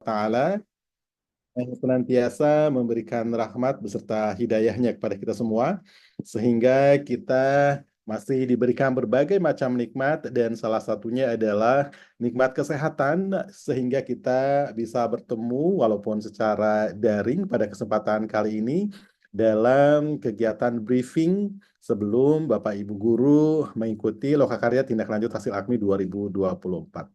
Ta'ala yang senantiasa memberikan rahmat beserta hidayahnya kepada kita semua, sehingga kita masih diberikan berbagai macam nikmat, dan salah satunya adalah nikmat kesehatan, sehingga kita bisa bertemu walaupun secara daring pada kesempatan kali ini dalam kegiatan briefing sebelum Bapak Ibu Guru mengikuti Lokakarya Tindak Lanjut Hasil AKMI 2024.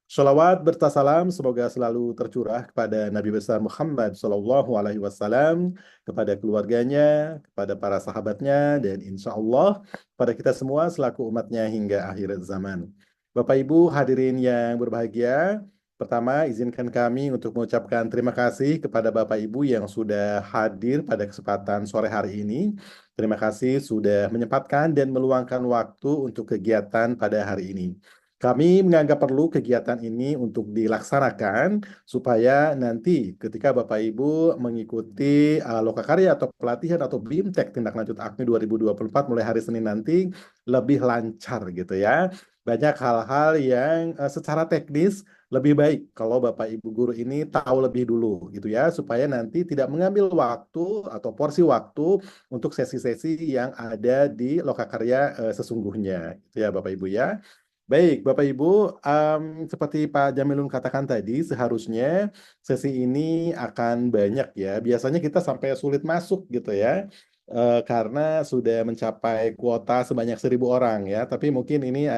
Sholawat berta salam semoga selalu tercurah kepada Nabi besar Muhammad Shallallahu Alaihi Wasallam, kepada keluarganya, kepada para sahabatnya, dan insya Allah pada kita semua selaku umatnya hingga akhir zaman. Bapak Ibu hadirin yang berbahagia, pertama izinkan kami untuk mengucapkan terima kasih kepada Bapak Ibu yang sudah hadir pada kesempatan sore hari ini. Terima kasih sudah menyempatkan dan meluangkan waktu untuk kegiatan pada hari ini. Kami menganggap perlu kegiatan ini untuk dilaksanakan supaya nanti ketika Bapak Ibu mengikuti Lokakarya atau pelatihan atau BIMTEK Tindak Lanjut AKMI 2024 mulai hari Senin nanti lebih lancar gitu ya. Banyak hal-hal yang secara teknis lebih baik kalau Bapak Ibu guru ini tahu lebih dulu gitu ya, supaya nanti tidak mengambil waktu atau porsi waktu untuk sesi-sesi yang ada di Lokakarya sesungguhnya gitu ya Bapak Ibu ya. Baik, Bapak Ibu, seperti Pak Jamilun katakan tadi, seharusnya sesi ini akan banyak ya. Biasanya kita sampai sulit masuk gitu ya, karena sudah mencapai kuota sebanyak 1.000 orang ya. Tapi mungkin ini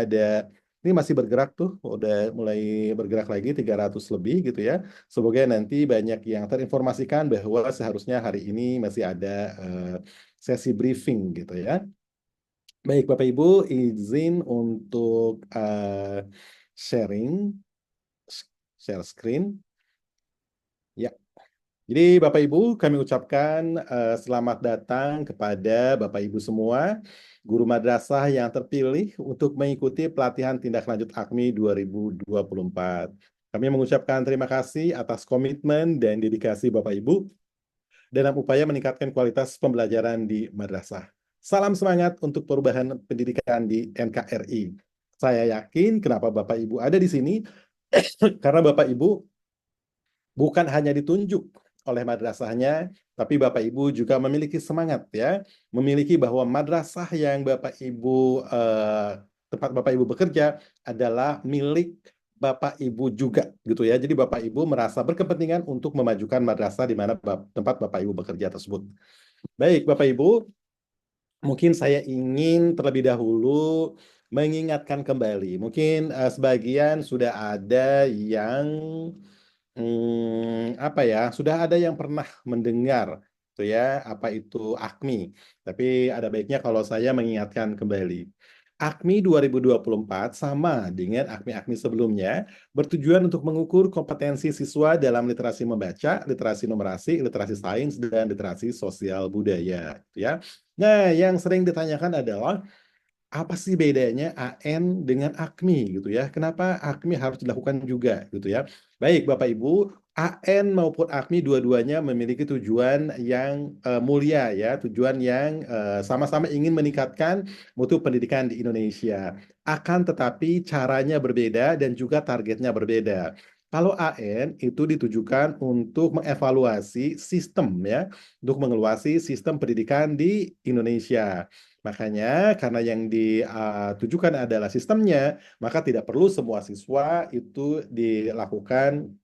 masih bergerak tuh, udah mulai bergerak lagi 300 lebih gitu ya. Semoga nanti banyak yang terinformasikan bahwa seharusnya hari ini masih ada sesi briefing gitu ya. Baik, Bapak Ibu, izin untuk sharing, share screen. Ya, jadi Bapak Ibu, kami ucapkan selamat datang kepada Bapak Ibu semua, guru madrasah yang terpilih untuk mengikuti pelatihan tindak lanjut AKMI 2024. Kami mengucapkan terima kasih atas komitmen dan dedikasi Bapak Ibu dalam upaya meningkatkan kualitas pembelajaran di madrasah. Salam semangat untuk perubahan pendidikan di NKRI. Saya yakin kenapa Bapak Ibu ada di sini, karena Bapak Ibu bukan hanya ditunjuk oleh madrasahnya, tapi Bapak Ibu juga memiliki semangat ya, memiliki bahwa madrasah yang Bapak Ibu tempat Bapak Ibu bekerja adalah milik Bapak Ibu juga gitu ya. Jadi Bapak Ibu merasa berkepentingan untuk memajukan madrasah di mana tempat Bapak Ibu bekerja tersebut. Baik, Bapak Ibu, mungkin saya ingin terlebih dahulu mengingatkan kembali. Mungkin sebagian sudah ada yang apa ya, sudah ada yang pernah mendengar tuh ya apa itu AKMI. Tapi ada baiknya kalau saya mengingatkan kembali. AKMI 2024 sama dengan AKMI-AKMI sebelumnya, bertujuan untuk mengukur kompetensi siswa dalam literasi membaca, literasi numerasi, literasi sains, dan literasi sosial budaya. Ya. Nah, yang sering ditanyakan adalah apa sih bedanya AN dengan AKMI gitu ya? Kenapa AKMI harus dilakukan juga gitu ya? Baik, Bapak Ibu, AN maupun AKMI dua-duanya memiliki tujuan yang mulia ya, tujuan yang sama-sama ingin meningkatkan mutu pendidikan di Indonesia. Akan tetapi caranya berbeda dan juga targetnya berbeda. Kalau AN itu ditujukan untuk mengevaluasi sistem ya, untuk mengevaluasi sistem pendidikan di Indonesia. Makanya karena yang ditujukan adalah sistemnya, maka tidak perlu semua siswa itu dilakukan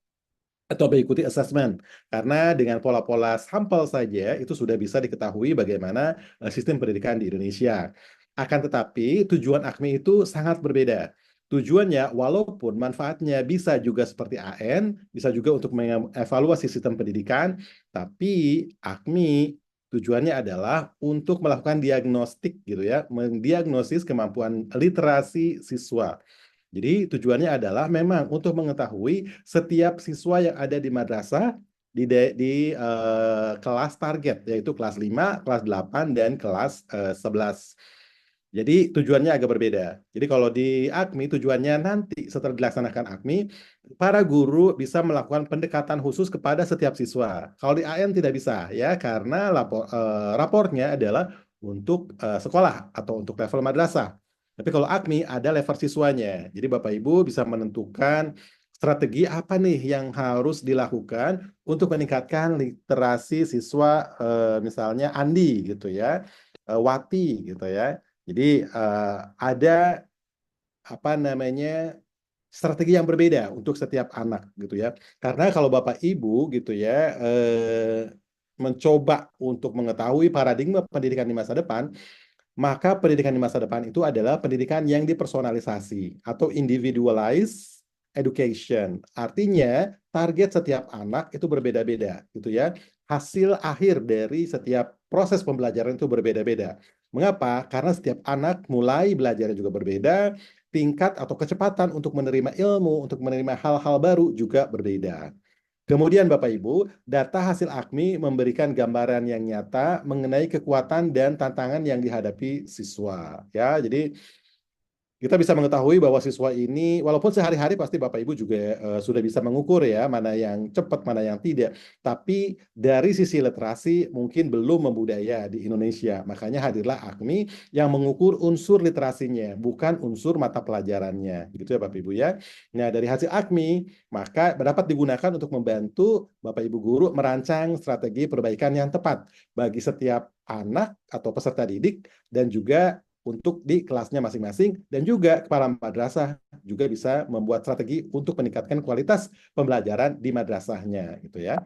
atau mengikuti assessment. Karena dengan pola-pola sampel saja itu sudah bisa diketahui bagaimana sistem pendidikan di Indonesia. Akan tetapi tujuan AKMI itu sangat berbeda. Tujuannya walaupun manfaatnya bisa juga seperti AN, bisa juga untuk mengevaluasi sistem pendidikan, tapi AKMI tujuannya adalah untuk melakukan diagnostik gitu ya, mendiagnosis kemampuan literasi siswa. Jadi tujuannya adalah memang untuk mengetahui setiap siswa yang ada di madrasah di kelas target, yaitu kelas 5, kelas 8, dan kelas 11. Jadi tujuannya agak berbeda. Jadi kalau di AKMI tujuannya nanti setelah dilaksanakan AKMI, para guru bisa melakukan pendekatan khusus kepada setiap siswa. Kalau di AN tidak bisa ya, karena rapornya adalah untuk sekolah atau untuk level madrasah. Tapi kalau AKMI ada level siswanya. Jadi Bapak Ibu bisa menentukan strategi apa nih yang harus dilakukan untuk meningkatkan literasi siswa, misalnya Andi gitu ya, Wati gitu ya. Jadi ada apa namanya strategi yang berbeda untuk setiap anak gitu ya. Karena kalau Bapak Ibu gitu ya mencoba untuk mengetahui paradigma pendidikan di masa depan, maka pendidikan di masa depan itu adalah pendidikan yang dipersonalisasi atau individualized education. Artinya, target setiap anak itu berbeda-beda, gitu ya. Hasil akhir dari setiap proses pembelajaran itu berbeda-beda. Mengapa? Karena setiap anak mulai belajarnya juga berbeda, tingkat atau kecepatan untuk menerima ilmu, untuk menerima hal-hal baru juga berbeda. Kemudian Bapak Ibu, data hasil AKMI memberikan gambaran yang nyata mengenai kekuatan dan tantangan yang dihadapi siswa. Ya, jadi kita bisa mengetahui bahwa siswa ini, walaupun sehari-hari pasti Bapak Ibu juga sudah bisa mengukur ya, mana yang cepat, mana yang tidak. Tapi dari sisi literasi mungkin belum membudaya di Indonesia. Makanya hadirlah AKMI yang mengukur unsur literasinya, bukan unsur mata pelajarannya. Gitu ya Bapak Ibu ya. Nah, dari hasil AKMI, maka dapat digunakan untuk membantu Bapak Ibu guru merancang strategi perbaikan yang tepat bagi setiap anak atau peserta didik dan juga untuk di kelasnya masing-masing, dan juga kepala madrasah juga bisa membuat strategi untuk meningkatkan kualitas pembelajaran di madrasahnya gitu ya.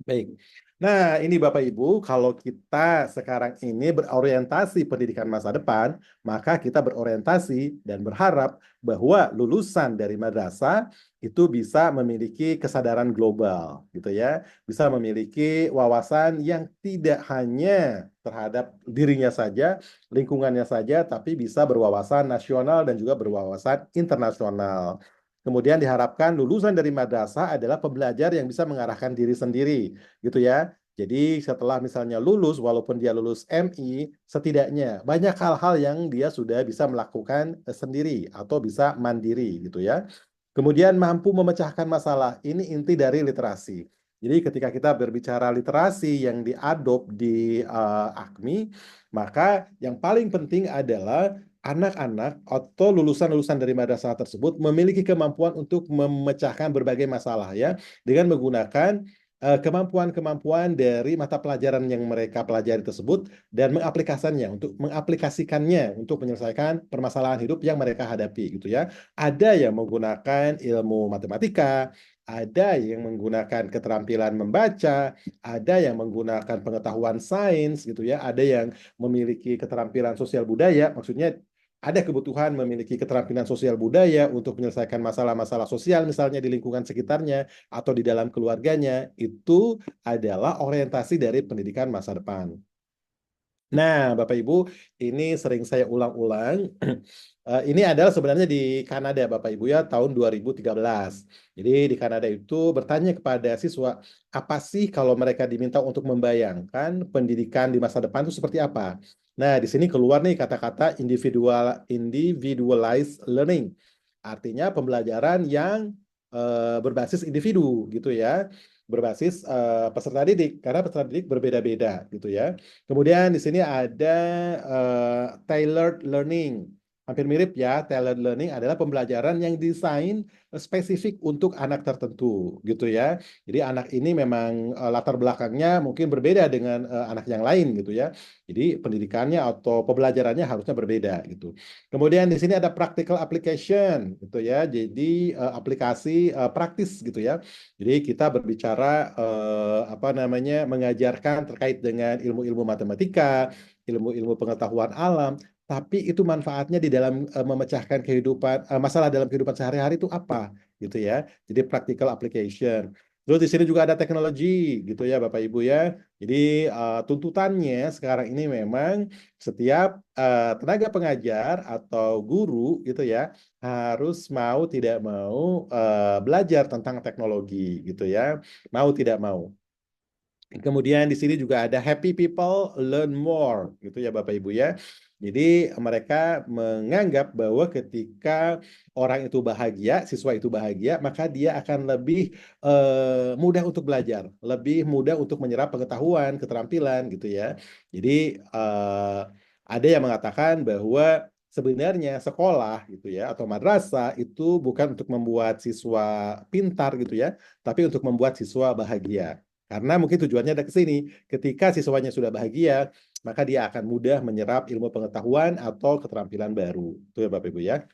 Baik. Nah, ini Bapak Ibu, kalau kita sekarang ini berorientasi pendidikan masa depan, maka kita berorientasi dan berharap bahwa lulusan dari madrasah itu bisa memiliki kesadaran global, gitu ya. Bisa memiliki wawasan yang tidak hanya terhadap dirinya saja, lingkungannya saja, tapi bisa berwawasan nasional dan juga berwawasan internasional. Kemudian diharapkan lulusan dari madrasah adalah pembelajar yang bisa mengarahkan diri sendiri, gitu ya. Jadi setelah misalnya lulus, walaupun dia lulus MI, setidaknya banyak hal-hal yang dia sudah bisa melakukan sendiri atau bisa mandiri, gitu ya. Kemudian mampu memecahkan masalah. Ini inti dari literasi. Jadi ketika kita berbicara literasi yang diadop di AKMI, maka yang paling penting adalah anak-anak atau lulusan-lulusan dari madrasah tersebut memiliki kemampuan untuk memecahkan berbagai masalah ya dengan menggunakan kemampuan-kemampuan dari mata pelajaran yang mereka pelajari tersebut dan mengaplikasikannya untuk menyelesaikan permasalahan hidup yang mereka hadapi gitu ya. Ada yang menggunakan ilmu matematika, ada yang menggunakan keterampilan membaca, ada yang menggunakan pengetahuan sains gitu ya, ada yang memiliki keterampilan sosial budaya, maksudnya ada kebutuhan memiliki keterampilan sosial budaya untuk menyelesaikan masalah-masalah sosial misalnya di lingkungan sekitarnya atau di dalam keluarganya, itu adalah orientasi dari pendidikan masa depan. Nah, Bapak Ibu, ini sering saya ulang-ulang. Ini adalah sebenarnya di Kanada, Bapak Ibu ya, tahun 2013. Jadi di Kanada itu bertanya kepada siswa, apa sih kalau mereka diminta untuk membayangkan pendidikan di masa depan itu seperti apa? Nah, di sini keluar nih kata-kata individualized learning. Artinya pembelajaran yang berbasis individu gitu ya, berbasis peserta didik karena peserta didik berbeda-beda gitu ya. Kemudian di sini ada tailored learning. Hampir mirip ya, tailored learning adalah pembelajaran yang desain spesifik untuk anak tertentu gitu ya. Jadi anak ini memang latar belakangnya mungkin berbeda dengan anak yang lain gitu ya. Jadi pendidikannya atau pembelajarannya harusnya berbeda gitu. Kemudian di sini ada practical application gitu ya. Jadi aplikasi praktis gitu ya. Jadi kita berbicara apa namanya mengajarkan terkait dengan ilmu-ilmu matematika, ilmu-ilmu pengetahuan alam, tapi itu manfaatnya di dalam memecahkan kehidupan masalah dalam kehidupan sehari-hari itu apa gitu ya. Jadi practical application. Terus di sini juga ada teknologi gitu ya Bapak Ibu ya. Jadi tuntutannya sekarang ini memang setiap tenaga pengajar atau guru gitu ya harus mau tidak mau belajar tentang teknologi gitu ya. Mau tidak mau. Kemudian di sini juga ada happy people learn more gitu ya Bapak Ibu ya. Jadi mereka menganggap bahwa ketika orang itu bahagia, siswa itu bahagia, maka dia akan lebih mudah untuk belajar, lebih mudah untuk menyerap pengetahuan, keterampilan gitu ya. Jadi ada yang mengatakan bahwa sebenarnya sekolah gitu ya atau madrasah itu bukan untuk membuat siswa pintar gitu ya, tapi untuk membuat siswa bahagia. Karena mungkin tujuannya ada ke sini. Ketika siswanya sudah bahagia, maka dia akan mudah menyerap ilmu pengetahuan atau keterampilan baru. Itu ya Bapak Ibu ya.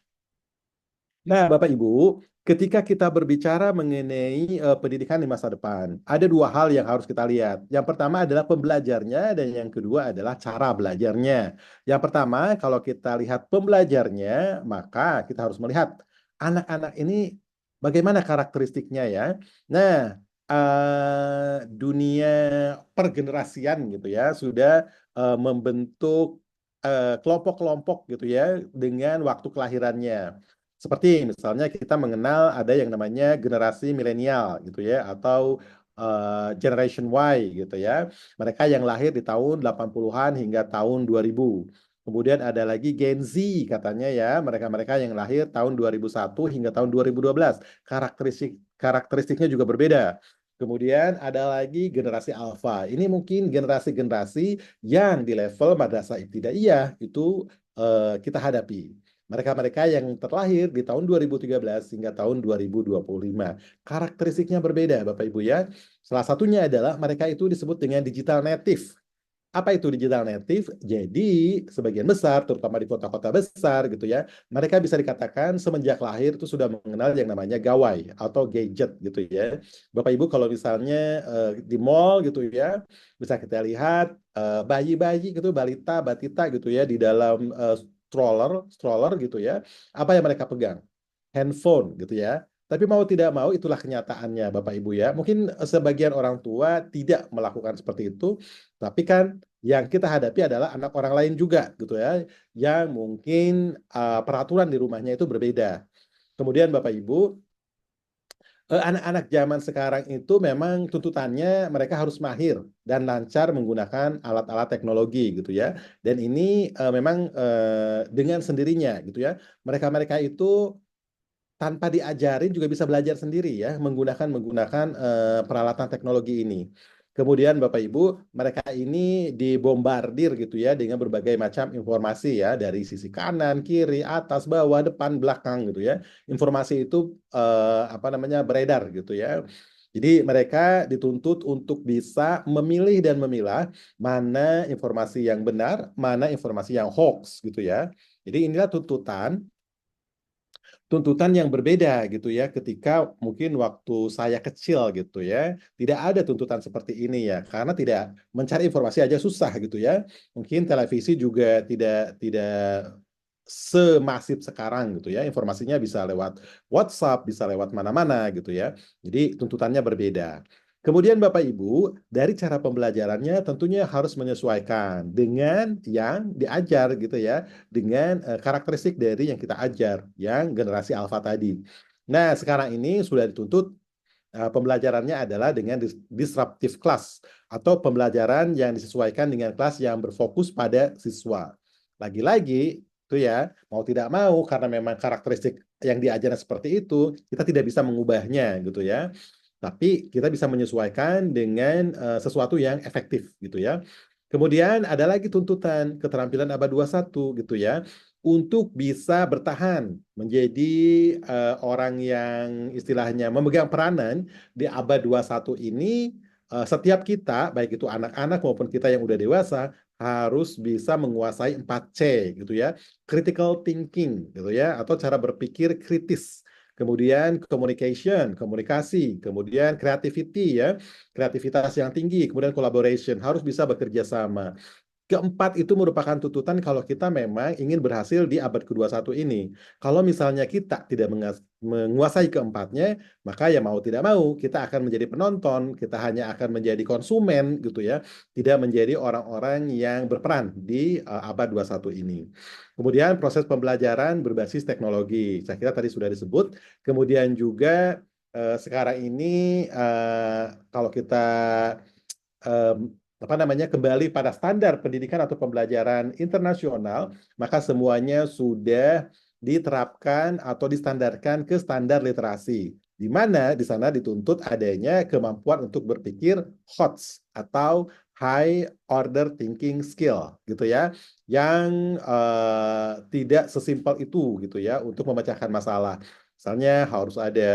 Nah, Bapak Ibu, ketika kita berbicara mengenai pendidikan di masa depan, ada dua hal yang harus kita lihat. Yang pertama adalah pembelajarnya dan yang kedua adalah cara belajarnya. Yang pertama, kalau kita lihat pembelajarnya, maka kita harus melihat anak-anak ini bagaimana karakteristiknya ya. Nah, dunia pergenerasian gitu ya sudah membentuk kelompok-kelompok gitu ya dengan waktu kelahirannya. Seperti misalnya kita mengenal ada yang namanya generasi milenial gitu ya atau Generation Y gitu ya. Mereka yang lahir di tahun 80-an hingga tahun 2000. Kemudian ada lagi Gen Z katanya ya, mereka-mereka yang lahir tahun 2001 hingga tahun 2012. Karakteristiknya juga berbeda. Kemudian ada lagi generasi Alpha. Ini mungkin generasi-generasi yang di level madrasah ibtidaiyah itu kita hadapi. Mereka-mereka yang terlahir di tahun 2013 hingga tahun 2025. Karakteristiknya berbeda, Bapak Ibu ya. Salah satunya adalah mereka itu disebut dengan digital native. Apa itu digital native? Jadi, sebagian besar, terutama di kota-kota besar gitu ya, mereka bisa dikatakan semenjak lahir itu sudah mengenal yang namanya gawai atau gadget gitu ya. Bapak Ibu kalau misalnya di mall gitu ya, bisa kita lihat bayi-bayi gitu, balita, batita gitu ya di dalam stroller gitu ya. Apa yang mereka pegang? Handphone gitu ya. Tapi mau tidak mau itulah kenyataannya Bapak Ibu ya. Mungkin sebagian orang tua tidak melakukan seperti itu, tapi kan yang kita hadapi adalah anak orang lain juga gitu ya, yang mungkin peraturan di rumahnya itu berbeda. Kemudian Bapak Ibu, anak-anak zaman sekarang itu memang tuntutannya mereka harus mahir dan lancar menggunakan alat-alat teknologi gitu ya. Dan ini memang dengan sendirinya gitu ya. Mereka-mereka itu tanpa diajarin juga bisa belajar sendiri ya menggunakan peralatan teknologi ini. Kemudian Bapak Ibu, mereka ini dibombardir gitu ya dengan berbagai macam informasi ya dari sisi kanan, kiri, atas, bawah, depan, belakang gitu ya. Informasi itu apa namanya beredar gitu ya. Jadi mereka dituntut untuk bisa memilih dan memilah mana informasi yang benar, mana informasi yang hoax gitu ya. Jadi inilah tuntutan yang berbeda gitu ya ketika mungkin waktu saya kecil gitu ya tidak ada tuntutan seperti ini ya karena tidak mencari informasi aja susah gitu ya mungkin televisi juga tidak semasif sekarang gitu ya informasinya bisa lewat WhatsApp bisa lewat mana-mana gitu ya jadi tuntutannya berbeda. Kemudian Bapak Ibu, dari cara pembelajarannya tentunya harus menyesuaikan dengan yang diajar gitu ya dengan karakteristik dari yang kita ajar, yang generasi alfa tadi. Nah, sekarang ini sudah dituntut pembelajarannya adalah dengan disruptive class atau pembelajaran yang disesuaikan dengan kelas yang berfokus pada siswa. Lagi-lagi, itu ya, mau tidak mau karena memang karakteristik yang diajarkan seperti itu, kita tidak bisa mengubahnya gitu ya. Tapi kita bisa menyesuaikan dengan sesuatu yang efektif gitu ya. Kemudian ada lagi tuntutan keterampilan abad 21 gitu ya untuk bisa bertahan menjadi orang yang istilahnya memegang peranan di abad 21 ini setiap kita baik itu anak-anak maupun kita yang udah dewasa harus bisa menguasai 4C gitu ya. Critical thinking gitu ya atau cara berpikir kritis. Kemudian communication, komunikasi, kemudian creativity ya, kreativitas yang tinggi, kemudian collaboration, harus bisa bekerja sama. Keempat itu merupakan tuntutan kalau kita memang ingin berhasil di abad ke-21 ini. Kalau misalnya kita tidak menguasai keempatnya, maka ya mau tidak mau kita akan menjadi penonton, kita hanya akan menjadi konsumen gitu ya, tidak menjadi orang-orang yang berperan di abad 21 ini. Kemudian proses pembelajaran berbasis teknologi. Saya kira tadi sudah disebut. Kemudian juga sekarang ini kalau kita apa namanya kembali pada standar pendidikan atau pembelajaran internasional, maka semuanya sudah diterapkan atau distandarkan ke standar literasi, di mana di sana dituntut adanya kemampuan untuk berpikir HOTS atau high order thinking skill gitu ya, yang tidak sesimpel itu gitu ya untuk memecahkan masalah. Misalnya harus ada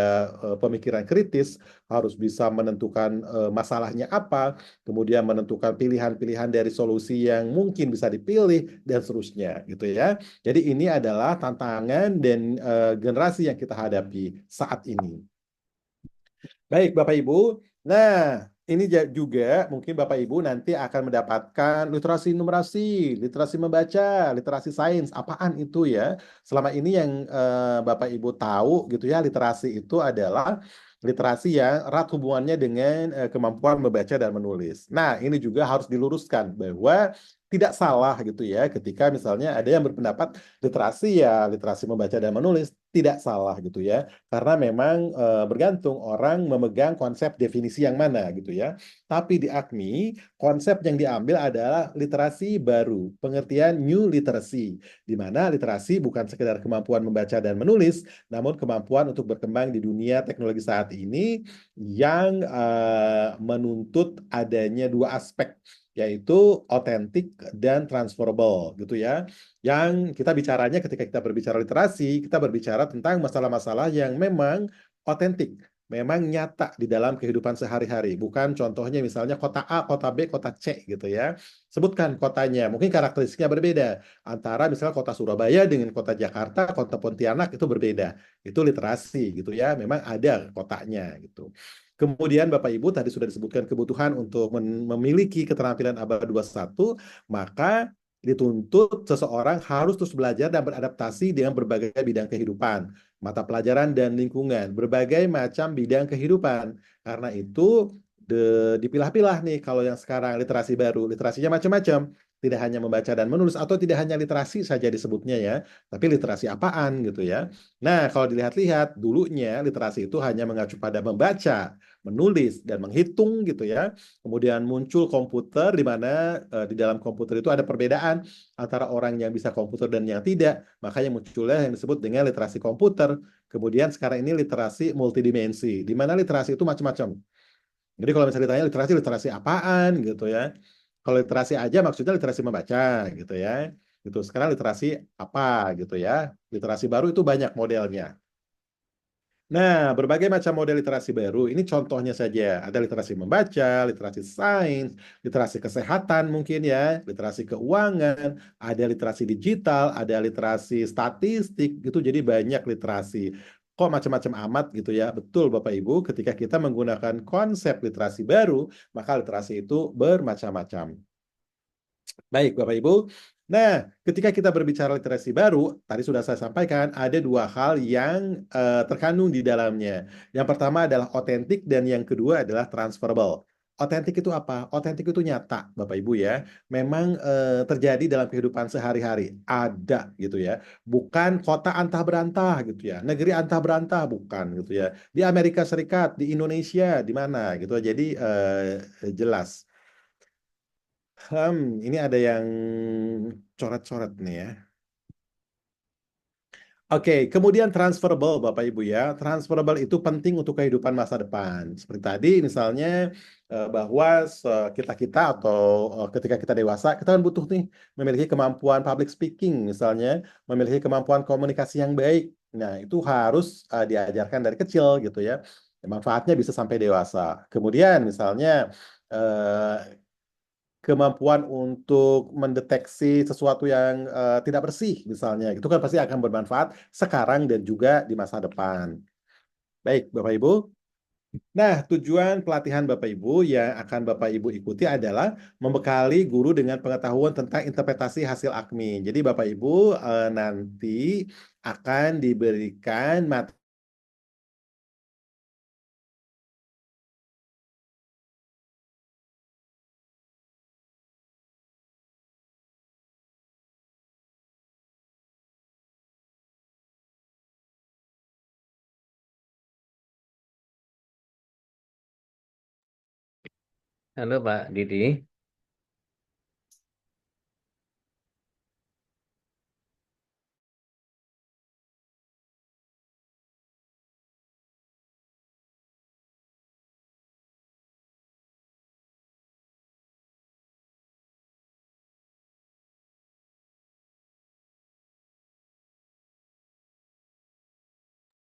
pemikiran kritis, harus bisa menentukan masalahnya apa, kemudian menentukan pilihan-pilihan dari solusi yang mungkin bisa dipilih dan seterusnya gitu ya. Jadi ini adalah tantangan dan generasi yang kita hadapi saat ini. Baik, Bapak Ibu. Nah, ini juga mungkin Bapak Ibu nanti akan mendapatkan literasi numerasi, literasi membaca, literasi sains. Apaan itu ya? Selama ini yang Bapak Ibu tahu gitu ya, literasi itu adalah literasi yang erat hubungannya dengan kemampuan membaca dan menulis. Nah, ini juga harus diluruskan bahwa tidak salah gitu ya ketika misalnya ada yang berpendapat literasi ya literasi membaca dan menulis tidak salah gitu ya karena memang bergantung orang memegang konsep definisi yang mana gitu ya. Tapi di AKMI, konsep yang diambil adalah literasi baru, pengertian new literacy, di mana literasi bukan sekedar kemampuan membaca dan menulis, namun kemampuan untuk berkembang di dunia teknologi saat ini yang menuntut adanya dua aspek yaitu otentik dan transferable gitu ya. Yang kita bicaranya ketika kita berbicara literasi, kita berbicara tentang masalah-masalah yang memang otentik, memang nyata di dalam kehidupan sehari-hari. Bukan contohnya misalnya kota A, kota B, kota C gitu ya. Sebutkan kotanya, mungkin karakteristiknya berbeda. Antara misalnya kota Surabaya dengan kota Jakarta, kota Pontianak itu berbeda. Itu literasi gitu ya, memang ada kotanya gitu. Kemudian Bapak Ibu tadi sudah disebutkan kebutuhan untuk memiliki keterampilan abad 21, maka dituntut seseorang harus terus belajar dan beradaptasi dengan berbagai bidang kehidupan, mata pelajaran dan lingkungan, berbagai macam bidang kehidupan. Karena itu dipilah-pilah nih kalau yang sekarang literasi baru, literasinya macam-macam. Tidak hanya membaca dan menulis atau tidak hanya literasi saja disebutnya ya, tapi literasi apaan gitu ya. Nah, kalau dilihat-lihat dulunya literasi itu hanya mengacu pada membaca, menulis dan menghitung gitu ya. Kemudian muncul komputer di mana di dalam komputer itu ada perbedaan antara orang yang bisa komputer dan yang tidak. Makanya munculnya yang disebut dengan literasi komputer. Kemudian sekarang ini literasi multidimensi, di mana literasi itu macam-macam. Jadi kalau misalnya ditanya literasi, literasi apaan gitu ya. Kalau literasi aja maksudnya literasi membaca gitu ya. Gitu. Sekarang literasi apa gitu ya. Literasi baru itu banyak modelnya. Nah, berbagai macam model literasi baru, ini contohnya saja. Ada literasi membaca, literasi sains, literasi kesehatan mungkin ya, literasi keuangan, ada literasi digital, ada literasi statistik, gitu. Jadi banyak literasi. Kok macam-macam amat gitu ya. Betul Bapak Ibu, ketika kita menggunakan konsep literasi baru, maka literasi itu bermacam-macam. Baik, Bapak Ibu. Nah, ketika kita berbicara literasi baru, tadi sudah saya sampaikan ada dua hal yang terkandung di dalamnya. Yang pertama adalah otentik dan yang kedua adalah transferable. Otentik itu apa? Otentik itu nyata, Bapak Ibu ya. Memang terjadi dalam kehidupan sehari-hari. Ada gitu ya. Bukan kota antah berantah gitu ya. Negeri antah berantah bukan gitu ya. Di Amerika Serikat, di Indonesia, di mana gitu. Jadi jelas. Ini ada yang coret-coret nih ya. Oke, kemudian transferable Bapak Ibu ya. Transferable itu penting untuk kehidupan masa depan. Seperti tadi misalnya bahwa kita-kita atau ketika kita dewasa, kita kan butuh nih memiliki kemampuan public speaking misalnya, memiliki kemampuan komunikasi yang baik. Nah, itu harus diajarkan dari kecil gitu ya. Manfaatnya bisa sampai dewasa. Kemudian misalnya eh, kemampuan untuk mendeteksi sesuatu yang tidak bersih misalnya itu kan pasti akan bermanfaat sekarang dan juga di masa depan. Baik, Bapak Ibu. Nah, tujuan pelatihan Bapak Ibu yang akan Bapak Ibu ikuti adalah membekali guru dengan pengetahuan tentang interpretasi hasil AKMI. Jadi Bapak Ibu nanti akan diberikan materi. Halo Pak Didi.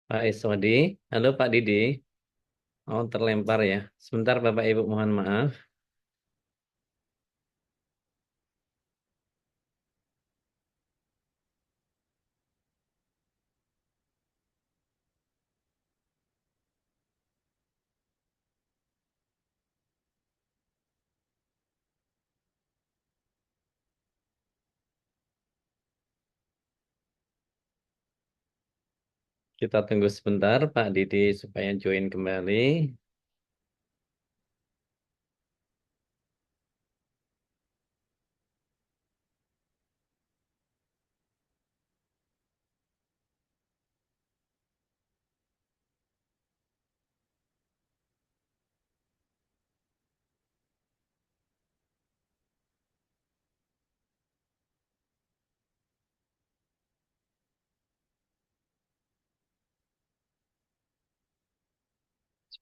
Pak Iswadi. Halo Pak Didi. Oh, terlempar ya. Sebentar Bapak Ibu mohon maaf. Kita tunggu sebentar Pak Didi supaya join kembali.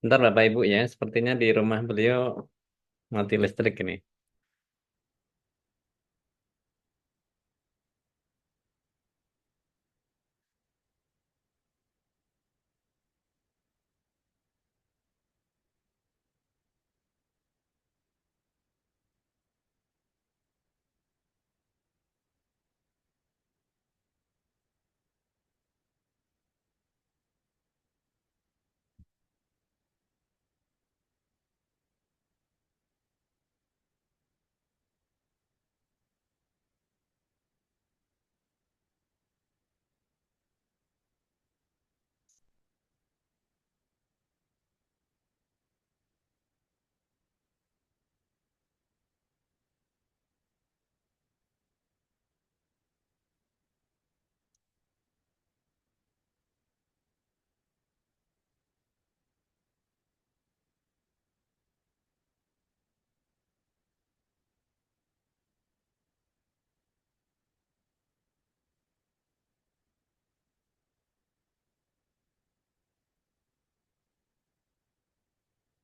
Sebentar Bapak Ibu ya. Sepertinya di rumah beliau mati listrik ini.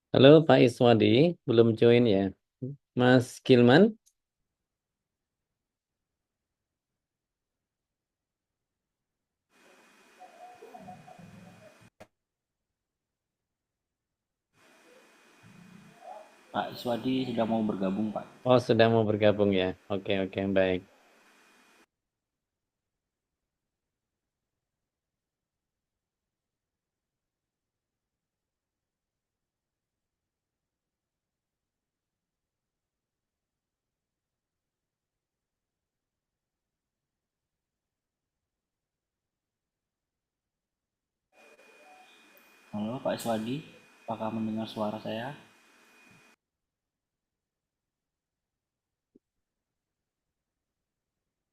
Halo Pak Iswadi. Belum join ya. Mas Gilman. Pak Iswadi sudah mau bergabung, Pak. Oh, sudah mau bergabung ya. Oke, oke, baik. Halo, Pak Iswadi. Apakah mendengar suara saya?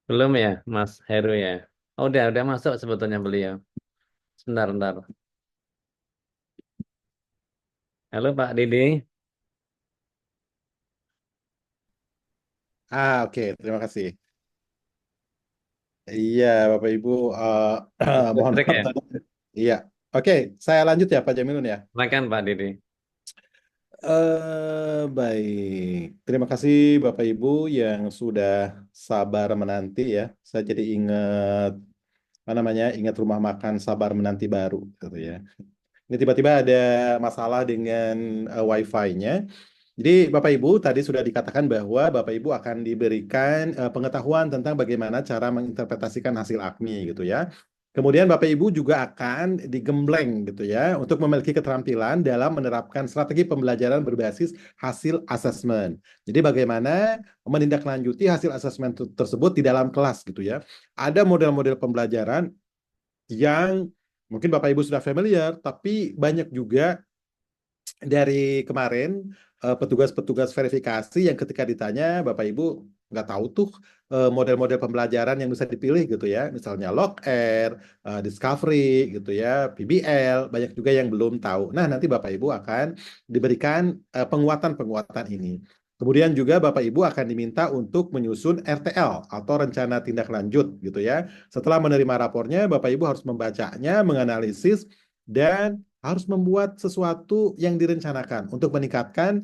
Belum ya, Mas Heru ya. Oh, udah masuk sebetulnya beliau. Sebentar, bentar. Halo Pak Didi. Oke, terima kasih. Iya, Bapak Ibu, mohon Listrik maaf ya. tadi. Iya, oke, saya lanjut ya Pak Jamilun ya. Silakan Pak Didi. Baik, terima kasih Bapak Ibu yang sudah sabar menanti ya. Saya jadi ingat apa namanya, ingat rumah makan sabar menanti baru gitu ya. Ini tiba-tiba ada masalah dengan Wi-Fi-nya. Jadi Bapak Ibu tadi sudah dikatakan bahwa Bapak Ibu akan diberikan pengetahuan tentang bagaimana cara menginterpretasikan hasil AKMI gitu ya. Kemudian Bapak Ibu juga akan digembleng gitu ya untuk memiliki keterampilan dalam menerapkan strategi pembelajaran berbasis hasil asesmen. Jadi bagaimana menindaklanjuti hasil asesmen tersebut di dalam kelas gitu ya. Ada model-model pembelajaran yang mungkin Bapak Ibu sudah familiar, tapi banyak juga dari kemarin petugas-petugas verifikasi yang ketika ditanya Bapak Ibu nggak tahu tuh model-model pembelajaran yang bisa dipilih gitu ya, misalnya LogR, Discovery gitu ya, PBL, banyak juga yang belum tahu. Nah, nanti Bapak Ibu akan diberikan penguatan-penguatan ini. Kemudian juga Bapak Ibu akan diminta untuk menyusun RTL atau rencana tindak lanjut gitu ya. Setelah menerima rapornya, Bapak Ibu harus membacanya, menganalisis, dan harus membuat sesuatu yang direncanakan untuk meningkatkan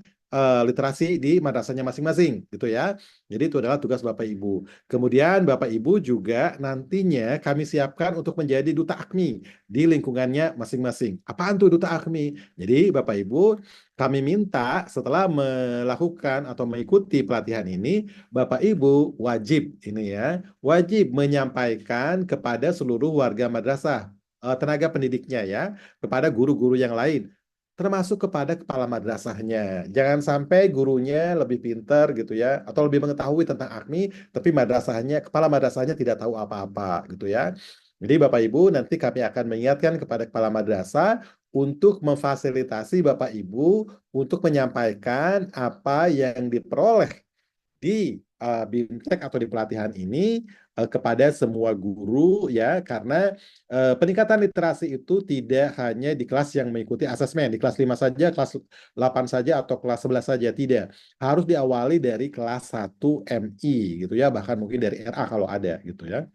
literasi di madrasahnya masing-masing, gitu ya. Jadi itu adalah tugas Bapak Ibu. Kemudian Bapak Ibu juga nantinya kami siapkan untuk menjadi duta AKMI di lingkungannya masing-masing. Apaan tuh duta AKMI? Jadi Bapak Ibu, kami minta setelah melakukan atau mengikuti pelatihan ini, Bapak Ibu wajib ini ya, wajib menyampaikan kepada seluruh warga madrasah, tenaga pendidiknya ya, kepada guru-guru yang lain, termasuk kepada kepala madrasahnya. Jangan sampai gurunya lebih pintar gitu ya, atau lebih mengetahui tentang AKMI, tapi madrasahnya, kepala madrasahnya tidak tahu apa-apa gitu ya. Jadi Bapak Ibu nanti kami akan mengingatkan kepada kepala madrasah untuk memfasilitasi Bapak Ibu untuk menyampaikan apa yang diperoleh di BIMTEK atau di pelatihan ini kepada semua guru ya, karena peningkatan literasi itu tidak hanya di kelas yang mengikuti asesmen, di kelas 5 saja, kelas 8 saja atau kelas 11 saja, tidak. Harus diawali dari kelas 1 MI gitu ya, bahkan mungkin dari RA kalau ada gitu ya.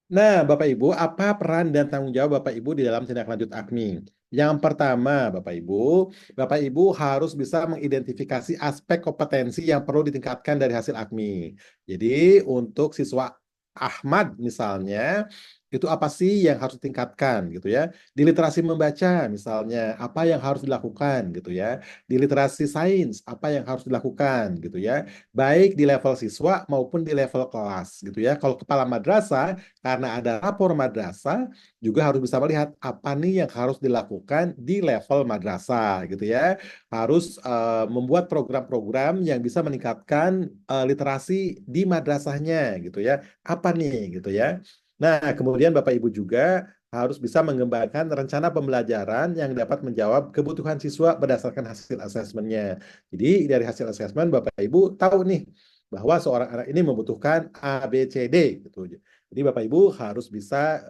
Nah, Bapak Ibu, apa peran dan tanggung jawab Bapak Ibu di dalam tindak lanjut AKMI? Yang pertama, Bapak Ibu harus bisa mengidentifikasi aspek kompetensi yang perlu ditingkatkan dari hasil AKMI. Jadi, untuk siswa Ahmad misalnya, itu apa sih yang harus ditingkatkan gitu ya? Di literasi membaca misalnya, apa yang harus dilakukan gitu ya? Di literasi sains, apa yang harus dilakukan gitu ya? Baik di level siswa maupun di level kelas gitu ya. Kalau kepala madrasah, karena ada rapor madrasah, juga harus bisa melihat apa nih yang harus dilakukan di level madrasah gitu ya. Harus membuat program-program yang bisa meningkatkan literasi di madrasahnya gitu ya. Apa nih gitu ya. Nah, kemudian Bapak Ibu juga harus bisa mengembangkan rencana pembelajaran yang dapat menjawab kebutuhan siswa berdasarkan hasil asesmennya. Jadi dari hasil asesmen Bapak Ibu tahu nih bahwa seorang anak ini membutuhkan A, B, C, D gitu. Jadi Bapak Ibu harus bisa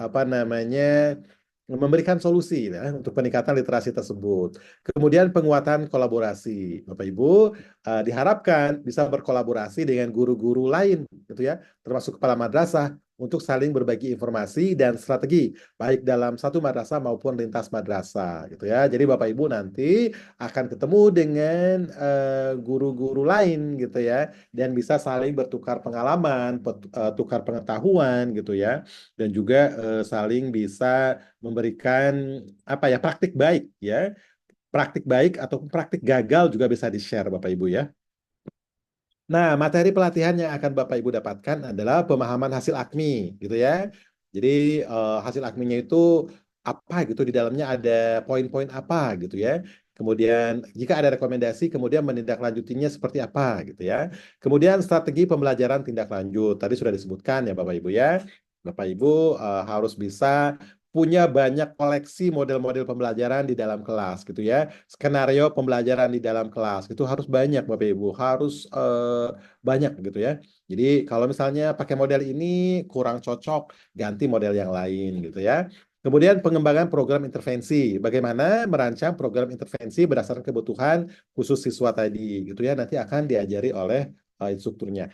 apa namanya memberikan solusi ya, untuk peningkatan literasi tersebut. Kemudian penguatan kolaborasi. Bapak Ibu diharapkan bisa berkolaborasi dengan guru-guru lain gitu ya, termasuk kepala madrasah untuk saling berbagi informasi dan strategi baik dalam satu madrasah maupun lintas madrasah gitu ya. Jadi Bapak Ibu nanti akan ketemu dengan guru-guru lain gitu ya, dan bisa saling bertukar pengalaman, tukar pengetahuan gitu ya, dan juga saling bisa memberikan apa ya, praktik baik ya, praktik baik atau praktik gagal juga bisa di-share Bapak Ibu ya. Nah, materi pelatihan yang akan Bapak Ibu dapatkan adalah pemahaman hasil AKMI gitu ya. Jadi hasil AKMI-nya itu apa gitu, di dalamnya ada poin-poin apa gitu ya. Kemudian jika ada rekomendasi, kemudian menindaklanjutinya seperti apa gitu ya. Kemudian strategi pembelajaran tindak lanjut. Tadi sudah disebutkan ya Bapak Ibu ya. Bapak Ibu harus bisa punya banyak koleksi model-model pembelajaran di dalam kelas gitu ya. Skenario pembelajaran di dalam kelas itu harus banyak Bapak Ibu, harus banyak gitu ya. Jadi kalau misalnya pakai model ini kurang cocok, ganti model yang lain gitu ya. Kemudian pengembangan program intervensi, bagaimana merancang program intervensi berdasarkan kebutuhan khusus siswa tadi gitu ya. Nanti akan diajari oleh instrukturnya.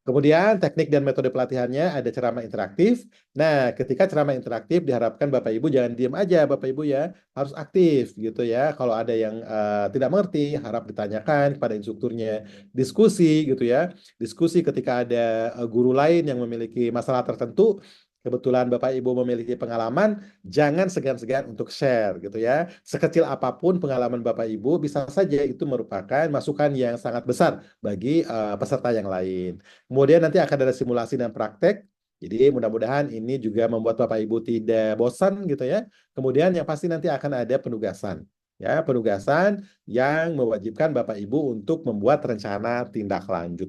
Kemudian teknik dan metode pelatihannya ada ceramah interaktif. Nah, ketika ceramah interaktif diharapkan Bapak Ibu jangan diam aja, Bapak Ibu ya, harus aktif gitu ya. Kalau ada yang tidak mengerti, harap ditanyakan kepada instrukturnya. Diskusi gitu ya. Diskusi ketika ada guru lain yang memiliki masalah tertentu, kebetulan Bapak Ibu memiliki pengalaman, jangan segan-segan untuk share gitu ya. Sekecil apapun pengalaman Bapak Ibu, bisa saja itu merupakan masukan yang sangat besar bagi peserta yang lain. Kemudian nanti akan ada simulasi dan praktek. Jadi mudah-mudahan ini juga membuat Bapak Ibu tidak bosan gitu ya. Kemudian yang pasti nanti akan ada penugasan. Ya, penugasan yang mewajibkan Bapak Ibu untuk membuat rencana tindak lanjut.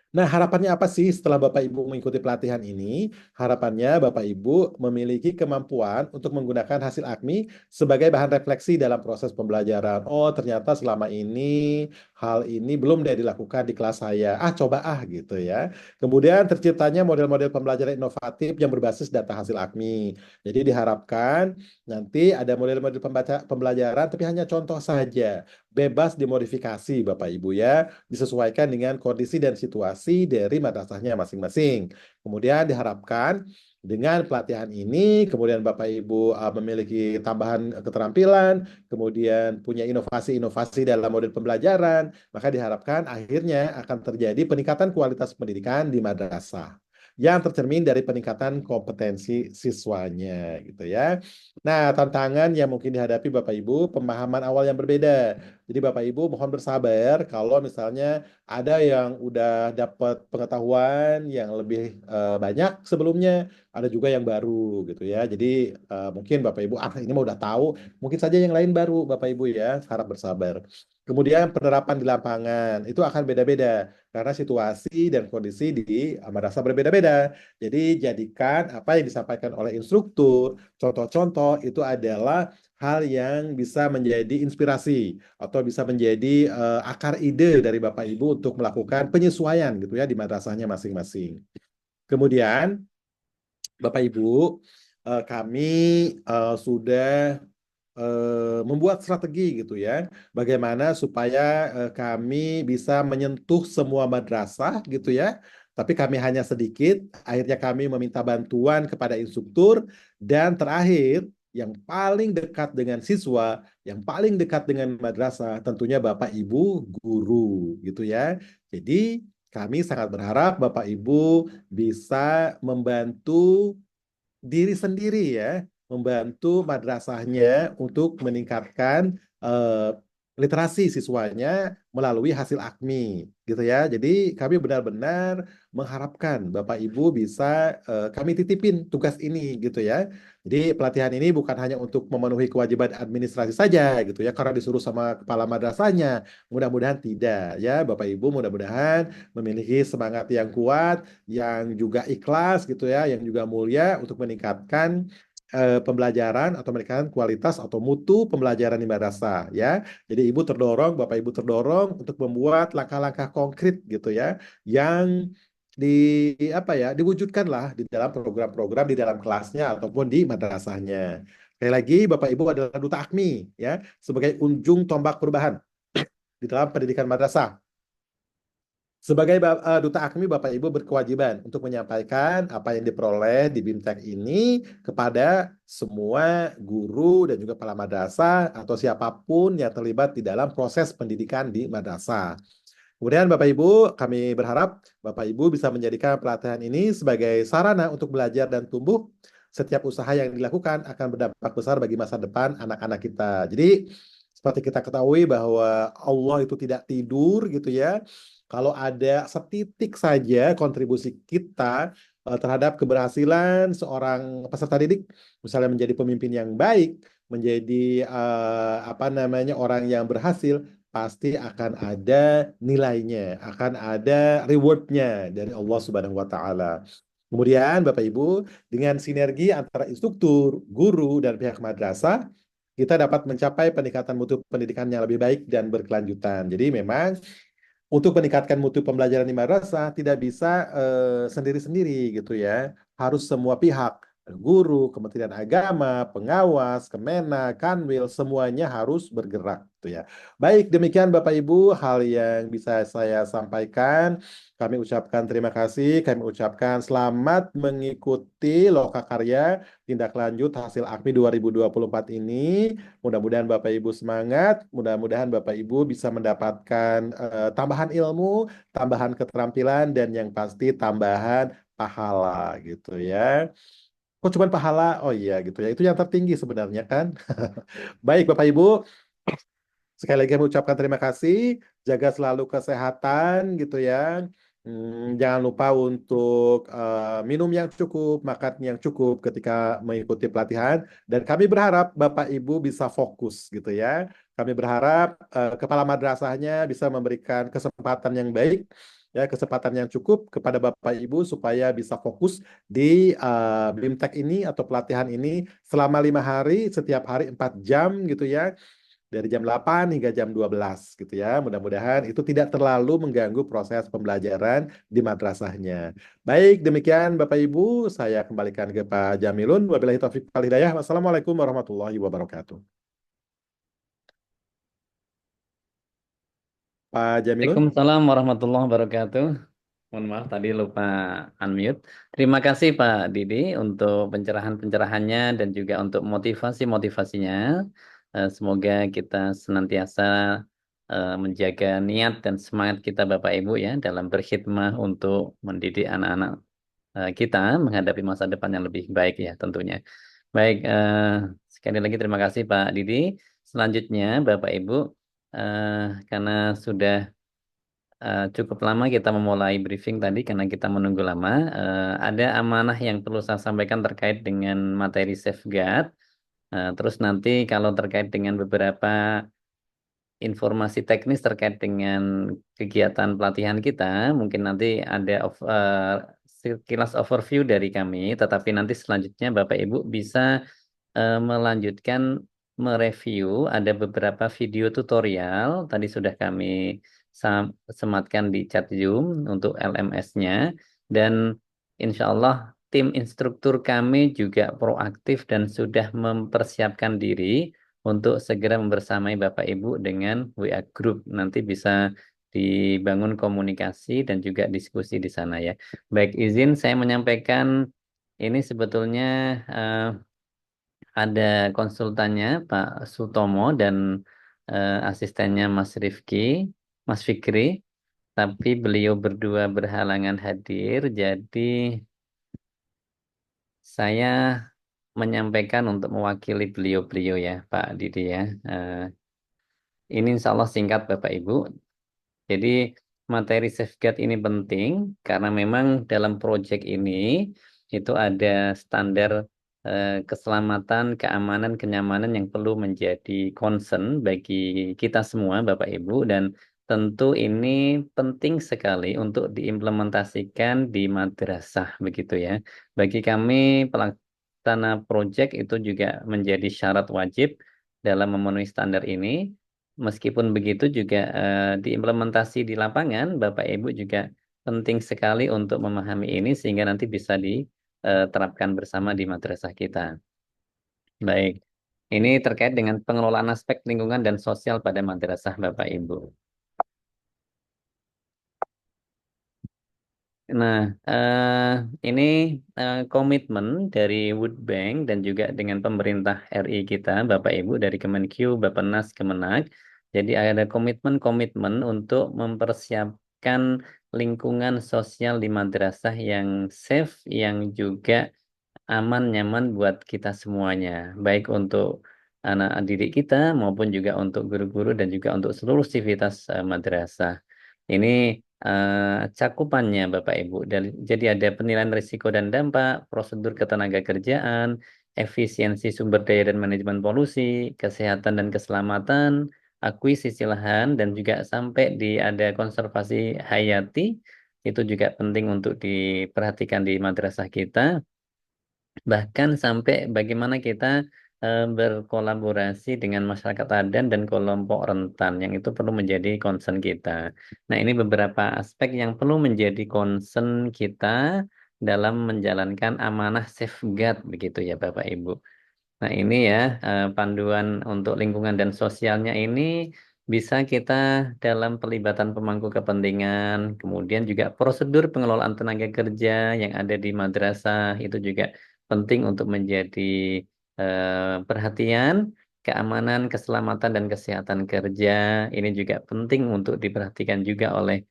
Nah, harapannya apa sih setelah Bapak Ibu mengikuti pelatihan ini? Harapannya Bapak Ibu memiliki kemampuan untuk menggunakan hasil AKMI sebagai bahan refleksi dalam proses pembelajaran. Oh, ternyata selama ini hal ini belum deh dilakukan di kelas saya. Ah, coba gitu ya. Kemudian terciptanya model-model pembelajaran inovatif yang berbasis data hasil AKMI. Jadi diharapkan nanti ada model-model pembelajaran tapi hanya contoh saja. Bebas dimodifikasi Bapak Ibu ya, disesuaikan dengan kondisi dan situasi dari madrasahnya masing-masing. Kemudian diharapkan Dengan pelatihan ini, kemudian Bapak Ibu memiliki tambahan keterampilan, kemudian punya inovasi-inovasi dalam model pembelajaran, maka diharapkan akhirnya akan terjadi peningkatan kualitas pendidikan di madrasah yang tercermin dari peningkatan kompetensi siswanya gitu ya. Nah, tantangan yang mungkin dihadapi Bapak Ibu, pemahaman awal yang berbeda. Jadi Bapak Ibu mohon bersabar kalau misalnya ada yang udah dapat pengetahuan yang lebih banyak sebelumnya, ada juga yang baru gitu ya. Jadi mungkin Bapak Ibu, ini mah udah tahu, mungkin saja yang lain baru Bapak Ibu ya, harap bersabar. Kemudian penerapan di lapangan itu akan beda-beda karena situasi dan kondisi di madrasah berbeda-beda. Jadi jadikan apa yang disampaikan oleh instruktur, contoh-contoh itu adalah hal yang bisa menjadi inspirasi atau bisa menjadi akar ide dari Bapak Ibu untuk melakukan penyesuaian gitu ya di madrasahnya masing-masing. Kemudian Bapak Ibu, kami sudah membuat strategi gitu ya, bagaimana supaya kami bisa menyentuh semua madrasah gitu ya, tapi kami hanya sedikit, akhirnya kami meminta bantuan kepada instruktur, dan terakhir, yang paling dekat dengan siswa, yang paling dekat dengan madrasah, tentunya Bapak Ibu guru gitu ya. Jadi kami sangat berharap Bapak Ibu bisa membantu diri sendiri ya, membantu madrasahnya untuk meningkatkan eh, literasi siswanya melalui hasil AKMI gitu ya. Jadi kami benar-benar mengharapkan Bapak Ibu bisa kami titipin tugas ini gitu ya. Jadi pelatihan ini bukan hanya untuk memenuhi kewajiban administrasi saja gitu ya, karena disuruh sama kepala madrasahnya. Mudah-mudahan tidak ya, Bapak Ibu mudah-mudahan memiliki semangat yang kuat, yang juga ikhlas gitu ya, yang juga mulia untuk meningkatkan pembelajaran atau meningkatkan kualitas atau mutu pembelajaran di madrasah ya. Jadi Ibu terdorong, Bapak Ibu terdorong untuk membuat langkah-langkah konkret gitu ya, yang apa ya, diwujudkan lah di dalam program-program di dalam kelasnya ataupun di madrasahnya. Sekali lagi, Bapak Ibu adalah duta AKMI ya, sebagai ujung tombak perubahan di dalam pendidikan madrasah. Sebagai duta AKMI, Bapak Ibu berkewajiban untuk menyampaikan apa yang diperoleh di BIMTEK ini kepada semua guru dan juga kepala madrasah atau siapapun yang terlibat di dalam proses pendidikan di madrasah. Kemudian Bapak Ibu, kami berharap Bapak Ibu bisa menjadikan pelatihan ini sebagai sarana untuk belajar dan tumbuh. Setiap usaha yang dilakukan akan berdampak besar bagi masa depan anak-anak kita. Jadi, seperti kita ketahui bahwa Allah itu tidak tidur gitu ya. Kalau ada setitik saja kontribusi kita terhadap keberhasilan seorang peserta didik, misalnya menjadi pemimpin yang baik, menjadi apa namanya, orang yang berhasil, pasti akan ada nilainya, akan ada rewardnya dari Allah Subhanahu wa Ta'ala. Kemudian, Bapak Ibu, dengan sinergi antara instruktur, guru, dan pihak madrasah, kita dapat mencapai peningkatan mutu pendidikan yang lebih baik dan berkelanjutan. Jadi memang untuk meningkatkan mutu pembelajaran di madrasah tidak bisa sendiri-sendiri gitu ya. Harus semua pihak, guru, Kementerian Agama, pengawas, Kemenak, Kanwil, semuanya harus bergerak gitu ya. Baik, demikian Bapak Ibu hal yang bisa saya sampaikan. Kami ucapkan terima kasih, kami ucapkan selamat mengikuti Lokakarya tindak lanjut hasil AKMI 2024 ini. Mudah-mudahan Bapak Ibu semangat, mudah-mudahan Bapak Ibu bisa mendapatkan tambahan ilmu, tambahan keterampilan, dan yang pasti tambahan pahala gitu ya. Kok cuma pahala? Oh iya gitu ya. Itu yang tertinggi sebenarnya kan. Baik Bapak Ibu, sekali lagi kami ucapkan terima kasih, jaga selalu kesehatan gitu ya. Jangan lupa untuk minum yang cukup, makan yang cukup ketika mengikuti pelatihan. Dan kami berharap Bapak Ibu bisa fokus gitu ya. Kami berharap kepala madrasahnya bisa memberikan kesempatan yang baik, ya kesempatan yang cukup kepada Bapak Ibu supaya bisa fokus di BIMTEK ini atau pelatihan ini selama 5 hari, setiap hari 4 jam gitu ya, dari jam 8 hingga jam 12 gitu ya. Mudah-mudahan itu tidak terlalu mengganggu proses pembelajaran di madrasahnya. Baik, demikian Bapak Ibu, saya kembalikan ke Pak Jamilun. Wabillahi taufiq wal hidayah. Wassalamualaikum warahmatullahi wabarakatuh. Pak Jamilun. Waalaikumsalam warahmatullahi wabarakatuh. Mohon maaf tadi lupa unmute. Terima kasih Pak Didi untuk pencerahan-pencerahannya dan juga untuk motivasi-motivasinya. Semoga kita senantiasa menjaga niat dan semangat kita Bapak Ibu ya dalam berkhidmah untuk mendidik anak-anak kita menghadapi masa depan yang lebih baik ya tentunya. Baik, sekali lagi terima kasih Pak Didi. Selanjutnya Bapak Ibu, eh, karena sudah cukup lama kita memulai briefing tadi karena kita menunggu lama. Ada amanah yang perlu saya sampaikan terkait dengan materi safeguard. Terus nanti kalau terkait dengan beberapa informasi teknis terkait dengan kegiatan pelatihan kita, mungkin nanti ada sekilas overview dari kami, tetapi nanti selanjutnya Bapak Ibu bisa melanjutkan mereview ada beberapa video tutorial tadi sudah kami sematkan di chat Zoom untuk LMS-nya dan insya Allah tim instruktur kami juga proaktif dan sudah mempersiapkan diri untuk segera membersamai Bapak Ibu dengan WA Group. Nanti bisa dibangun komunikasi dan juga diskusi di sana ya. Baik, izin saya menyampaikan ini sebetulnya ada konsultannya Pak Sutomo dan asistennya Mas Rifki, Mas Fikri, tapi beliau berdua berhalangan hadir, jadi saya menyampaikan untuk mewakili beliau-beliau ya Pak Didi ya. Eh, ini insya Allah singkat Bapak Ibu. Jadi materi safeguard ini penting karena memang dalam proyek ini itu ada standar keselamatan, keamanan, kenyamanan yang perlu menjadi concern bagi kita semua Bapak Ibu dan tentu ini penting sekali untuk diimplementasikan di madrasah begitu ya. Bagi kami pelaksana proyek itu juga menjadi syarat wajib dalam memenuhi standar ini. Meskipun begitu juga diimplementasi di lapangan, Bapak Ibu juga penting sekali untuk memahami ini sehingga nanti bisa diterapkan bersama di madrasah kita. Baik, ini terkait dengan pengelolaan aspek lingkungan dan sosial pada madrasah Bapak Ibu. Nah, ini komitmen dari World Bank dan juga dengan pemerintah RI kita, Bapak Ibu dari Kemenq, Bappenas, Kemenag. Jadi ada komitmen-komitmen untuk mempersiapkan lingkungan sosial di madrasah yang safe, yang juga aman, nyaman buat kita semuanya. Baik untuk anak didik kita maupun juga untuk guru-guru dan juga untuk seluruh sivitas madrasah. Ini cakupannya Bapak Ibu. Jadi ada penilaian risiko dan dampak, prosedur ketenaga kerjaan, efisiensi sumber daya dan manajemen polusi, kesehatan dan keselamatan, akuisisi lahan, dan juga sampai di ada konservasi hayati, itu juga penting untuk diperhatikan di madrasah kita. Bahkan sampai bagaimana kita berkolaborasi dengan masyarakat adat dan kelompok rentan yang itu perlu menjadi concern kita. Nah, ini beberapa aspek yang perlu menjadi concern kita dalam menjalankan amanah safeguard begitu ya Bapak Ibu. Nah, ini ya panduan untuk lingkungan dan sosialnya ini bisa kita dalam pelibatan pemangku kepentingan, kemudian juga prosedur pengelolaan tenaga kerja yang ada di madrasah itu juga penting untuk menjadi perhatian, keamanan, keselamatan dan kesehatan kerja ini juga penting untuk diperhatikan juga oleh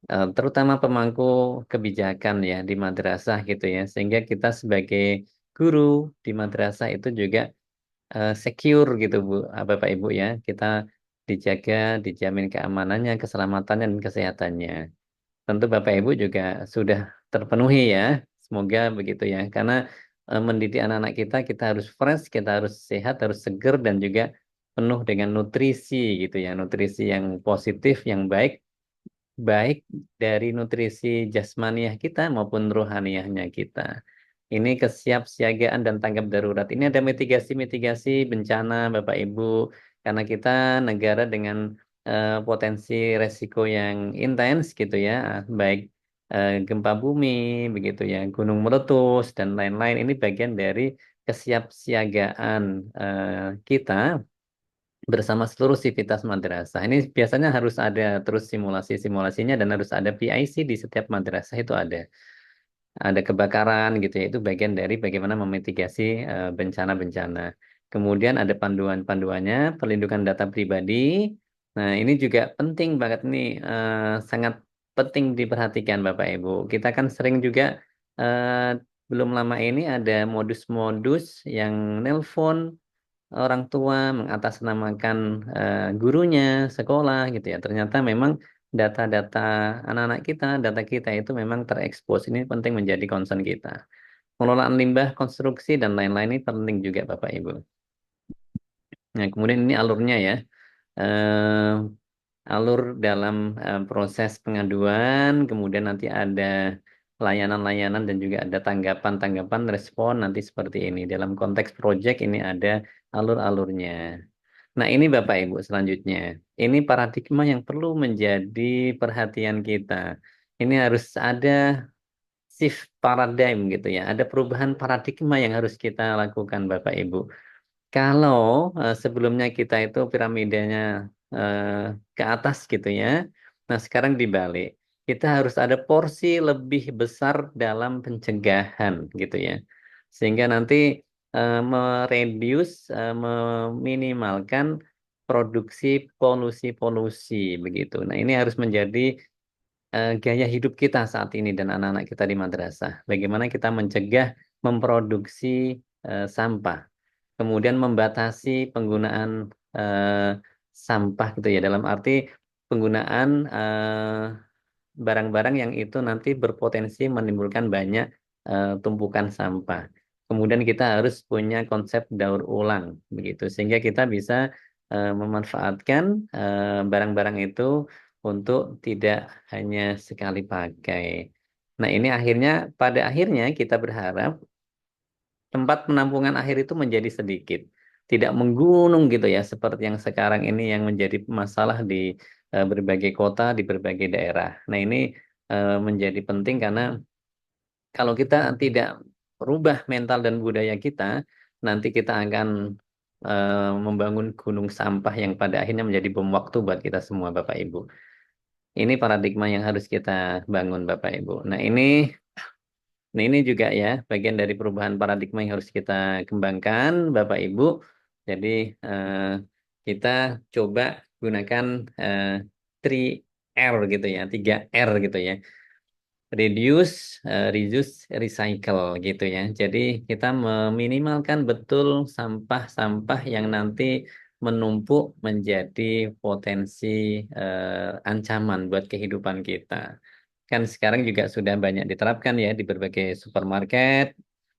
terutama pemangku kebijakan ya di madrasah gitu ya, sehingga kita sebagai guru di madrasah itu juga secure gitu Bu, Bapak Ibu ya. Kita dijaga, dijamin keamanannya, keselamatannya dan kesehatannya. Tentu Bapak Ibu juga sudah terpenuhi ya. Semoga begitu ya. Karena mendidik anak-anak kita harus fresh, kita harus sehat, harus seger dan juga penuh dengan nutrisi gitu ya. Nutrisi yang positif, yang baik, baik dari nutrisi jasmaniah kita maupun rohaniahnya kita. Ini kesiapsiagaan dan tanggap darurat. Ini ada mitigasi-mitigasi bencana, Bapak Ibu, karena kita negara dengan potensi resiko yang intens gitu ya, baik gempa bumi, begitu ya, gunung meletus dan lain-lain. Ini bagian dari kesiapsiagaan kita bersama seluruh sivitas madrasah. Ini biasanya harus ada terus simulasi-simulasinya dan harus ada PIC di setiap madrasah itu ada. Ada kebakaran gitu ya, itu bagian dari bagaimana memitigasi bencana-bencana. Kemudian ada panduan-panduannya, perlindungan data pribadi. Nah, ini juga penting banget nih, sangat penting diperhatikan Bapak Ibu. Kita kan sering juga belum lama ini ada modus-modus yang nelpon orang tua mengatasnamakan gurunya, sekolah gitu ya. Ternyata memang data-data anak-anak kita, data kita itu memang terekspos. Ini penting menjadi concern kita. Pengelolaan limbah, konstruksi, dan lain-lain ini penting juga Bapak Ibu. Nah, kemudian ini alurnya ya. Eh, Alur dalam proses pengaduan, kemudian nanti ada layanan-layanan dan juga ada tanggapan-tanggapan respon nanti seperti ini. Dalam konteks project ini ada alur-alurnya. Nah, ini Bapak Ibu selanjutnya. Ini paradigma yang perlu menjadi perhatian kita. Ini harus ada shift paradigm gitu ya. Ada perubahan paradigma yang harus kita lakukan Bapak Ibu. Kalau sebelumnya kita itu piramidanya eh, ke atas gitu ya. Nah, sekarang dibalik. Kita harus ada porsi lebih besar dalam pencegahan gitu ya. Sehingga nanti meminimalkan produksi polusi-polusi begitu. Nah, ini harus menjadi gaya hidup kita saat ini dan anak-anak kita di madrasah. Bagaimana kita mencegah memproduksi sampah, kemudian membatasi penggunaan sampah gitu ya, dalam arti penggunaan barang-barang yang itu nanti berpotensi menimbulkan banyak tumpukan sampah. Kemudian kita harus punya konsep daur ulang begitu, sehingga kita bisa memanfaatkan barang-barang itu untuk tidak hanya sekali pakai. Nah, ini akhirnya pada akhirnya kita berharap tempat penampungan akhir itu menjadi sedikit, tidak menggunung gitu ya, seperti yang sekarang ini yang menjadi masalah di berbagai kota, di berbagai daerah. Nah, ini menjadi penting karena kalau kita tidak rubah mental dan budaya kita, nanti kita akan membangun gunung sampah yang pada akhirnya menjadi bom waktu buat kita semua, Bapak Ibu. Ini paradigma yang harus kita bangun, Bapak Ibu. Nah, ini juga ya bagian dari perubahan paradigma yang harus kita kembangkan, Bapak Ibu. Jadi kita coba gunakan eh, 3R gitu ya, 3R gitu ya. Reduce, reduce, recycle gitu ya. Jadi kita meminimalkan betul sampah-sampah yang nanti menumpuk menjadi potensi ancaman buat kehidupan kita. Kan sekarang juga sudah banyak diterapkan ya di berbagai supermarket,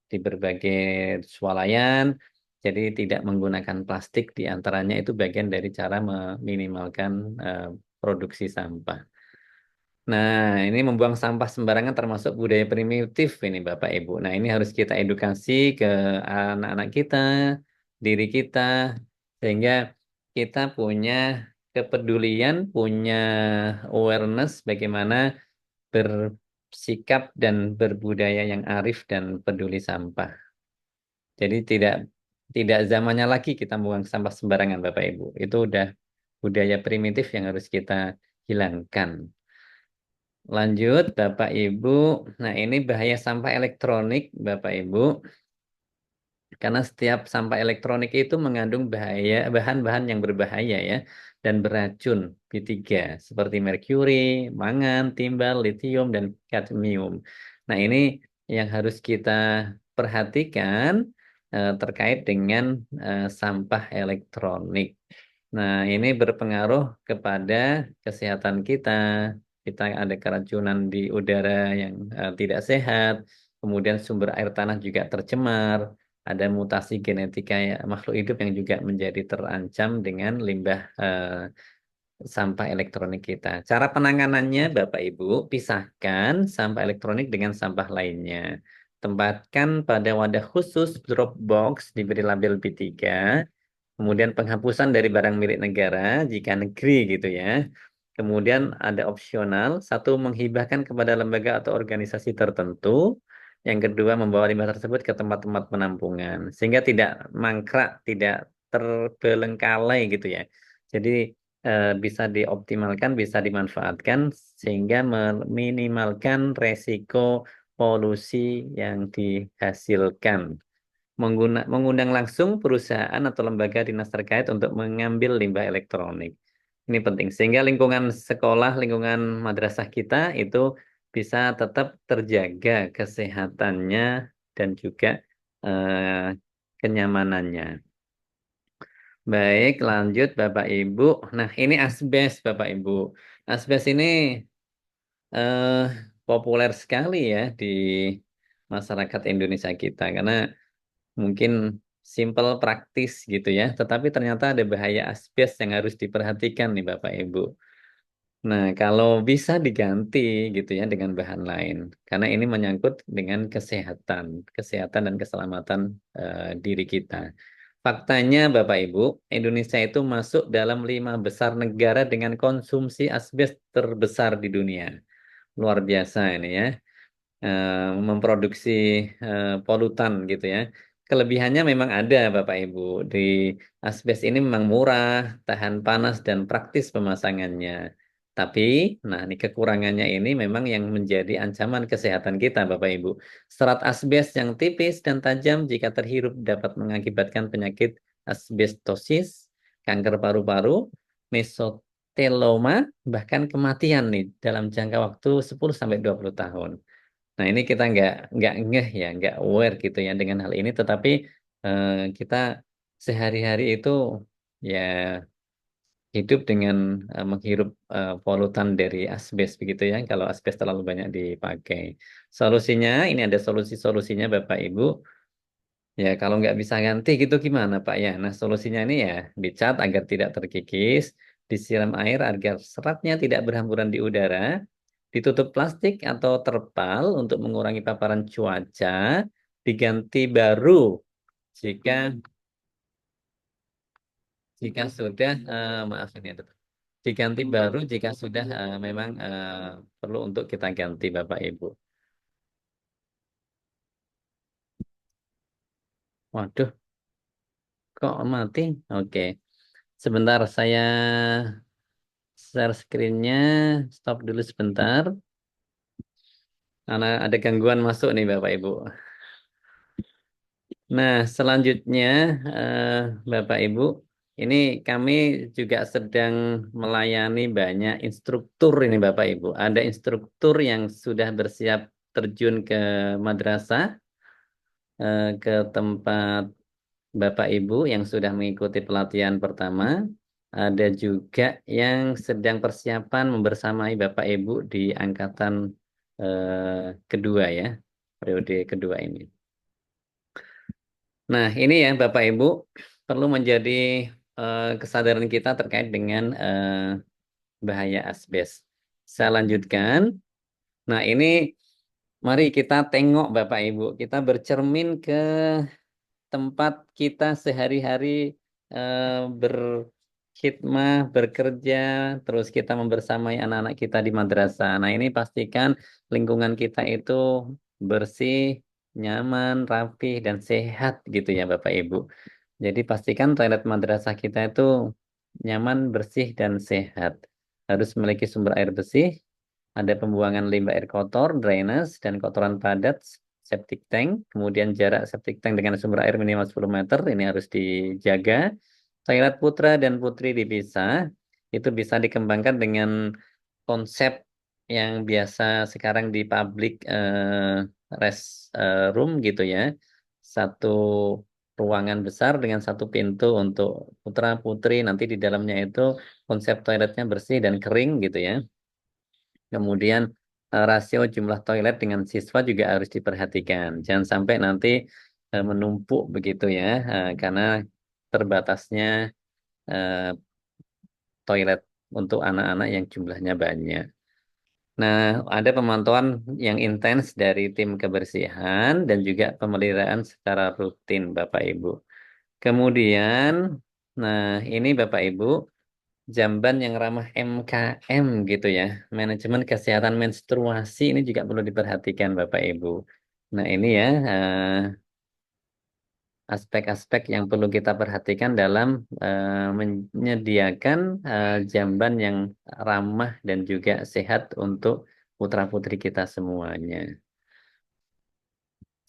di berbagai swalayan. Jadi tidak menggunakan plastik di antaranya itu bagian dari cara meminimalkan produksi sampah. Nah, ini membuang sampah sembarangan termasuk budaya primitif ini Bapak Ibu. Nah, ini harus kita edukasi ke anak-anak kita, diri kita, sehingga kita punya kepedulian, punya awareness bagaimana bersikap dan berbudaya yang arif dan peduli sampah. Jadi tidak zamannya lagi kita buang sampah sembarangan Bapak Ibu. Itu udah budaya primitif yang harus kita hilangkan. Lanjut, Bapak Ibu. Nah, ini bahaya sampah elektronik, Bapak Ibu. Karena setiap sampah elektronik itu mengandung bahan-bahan yang berbahaya ya dan beracun B3 seperti merkuri, mangan, timbal, litium, dan kadmium. Nah, ini yang harus kita perhatikan terkait dengan sampah elektronik. Nah, ini berpengaruh kepada kesehatan kita. Kita ada keracunan di udara yang tidak sehat, kemudian sumber air tanah juga tercemar, ada mutasi genetika ya, makhluk hidup yang juga menjadi terancam dengan limbah sampah elektronik kita. Cara penanganannya, Bapak Ibu, pisahkan sampah elektronik dengan sampah lainnya. Tempatkan pada wadah khusus drop box diberi label B3. Kemudian penghapusan dari barang milik negara jika negeri gitu ya. Kemudian ada opsional, satu menghibahkan kepada lembaga atau organisasi tertentu. Yang kedua membawa limbah tersebut ke tempat-tempat penampungan. Sehingga tidak mangkrak, tidak terbelengkalai gitu ya. Jadi bisa dioptimalkan, bisa dimanfaatkan sehingga meminimalkan resiko polusi yang dihasilkan. Mengundang langsung perusahaan atau lembaga dinas terkait untuk mengambil limbah elektronik. Ini penting sehingga lingkungan sekolah, lingkungan madrasah kita itu bisa tetap terjaga kesehatannya dan juga eh, kenyamanannya. Baik, lanjut Bapak Ibu. Nah, ini asbes Bapak Ibu. Asbes ini eh, populer sekali ya di masyarakat Indonesia kita karena mungkin simple praktis gitu ya, tetapi ternyata ada bahaya asbes yang harus diperhatikan nih Bapak Ibu. Nah, kalau bisa diganti gitu ya dengan bahan lain, karena ini menyangkut dengan kesehatan dan keselamatan diri kita. Faktanya Bapak Ibu, Indonesia itu masuk dalam 5 besar negara dengan konsumsi asbes terbesar di dunia. Luar biasa ini ya, memproduksi polutan gitu ya. Kelebihannya memang ada Bapak Ibu. Di asbes ini memang murah, tahan panas dan praktis pemasangannya. Tapi, nah ini kekurangannya ini memang yang menjadi ancaman kesehatan kita Bapak Ibu. Serat asbes yang tipis dan tajam jika terhirup dapat mengakibatkan penyakit asbestosis, kanker paru-paru, mesoteloma, bahkan kematian nih dalam jangka waktu 10 sampai 20 tahun. Nah, ini kita nggak ngeh ya, nggak aware gitu ya dengan hal ini, tetapi kita sehari-hari itu ya hidup dengan menghirup polutan dari asbes begitu ya, kalau asbes terlalu banyak dipakai. Solusinya, ini ada solusi-solusinya Bapak Ibu. Ya, kalau nggak bisa ganti gitu gimana Pak ya? Nah, solusinya ini ya dicat agar tidak terkikis, disiram air agar seratnya tidak berhamburan di udara, ditutup plastik atau terpal untuk mengurangi paparan cuaca, diganti baru jika jika sudah maaf ini ada. Diganti baru jika sudah memang perlu untuk kita ganti Bapak Ibu. Waduh, kok mati? Oke. Sebentar saya share screen-nya, stop dulu sebentar. Karena ada gangguan masuk nih Bapak Ibu. Nah, selanjutnya eh, Bapak Ibu, ini kami juga sedang melayani banyak instruktur ini Bapak Ibu. Ada instruktur yang sudah bersiap terjun ke madrasah, ke tempat Bapak Ibu yang sudah mengikuti pelatihan pertama. Ada juga yang sedang persiapan membersamai Bapak Ibu di angkatan kedua ya, periode kedua ini. Nah, ini ya Bapak Ibu perlu menjadi kesadaran kita terkait dengan bahaya asbes. Saya lanjutkan. Nah, ini mari kita tengok Bapak Ibu, kita bercermin ke tempat kita sehari-hari berkhidmah, bekerja, terus kita membersamai anak-anak kita di madrasah. Nah, ini pastikan lingkungan kita itu bersih, nyaman, rapih, dan sehat gitu ya Bapak Ibu. Jadi pastikan toilet madrasah kita itu nyaman, bersih, dan sehat. Harus memiliki sumber air bersih, ada pembuangan limbah air kotor, drainase, dan kotoran padat, septic tank. Kemudian jarak septic tank dengan sumber air minimal 10 meter, ini harus dijaga. Toilet putra dan putri dipisah. Itu bisa dikembangkan dengan konsep yang biasa sekarang di public rest room gitu ya. Satu ruangan besar dengan satu pintu untuk putra putri, nanti di dalamnya itu konsep toiletnya bersih dan kering gitu ya. Kemudian rasio jumlah toilet dengan siswa juga harus diperhatikan. Jangan sampai nanti menumpuk begitu ya, karena terbatasnya eh, toilet untuk anak-anak yang jumlahnya banyak. Nah, ada pemantauan yang intens dari tim kebersihan dan juga pemeliharaan secara rutin, Bapak Ibu. Kemudian, nah ini Bapak Ibu, jamban yang ramah MKM gitu ya. Manajemen kesehatan menstruasi ini juga perlu diperhatikan Bapak Ibu. Nah, ini ya aspek-aspek yang perlu kita perhatikan dalam menyediakan jamban yang ramah dan juga sehat untuk putra-putri kita semuanya.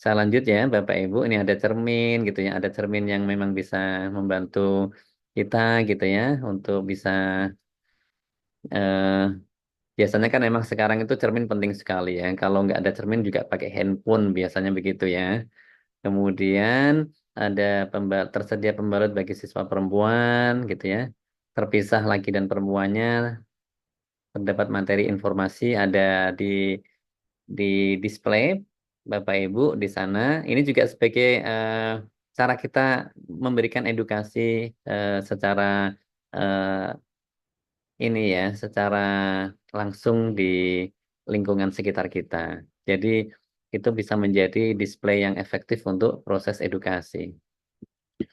Saya lanjut ya, Bapak Ibu. Ini ada cermin gitu ya, ada cermin yang memang bisa membantu kita gitu ya untuk bisa eh, biasanya kan memang sekarang itu cermin penting sekali ya. Kalau nggak ada cermin juga pakai handphone biasanya begitu ya. Kemudian ada tersedia pembalut bagi siswa perempuan gitu ya. Terpisah laki dan perempuannya, terdapat materi informasi ada di di display Bapak Ibu di sana. Ini juga sebagai cara kita memberikan edukasi secara eh, ini ya, secara langsung di lingkungan sekitar kita. Jadi itu bisa menjadi display yang efektif untuk proses edukasi.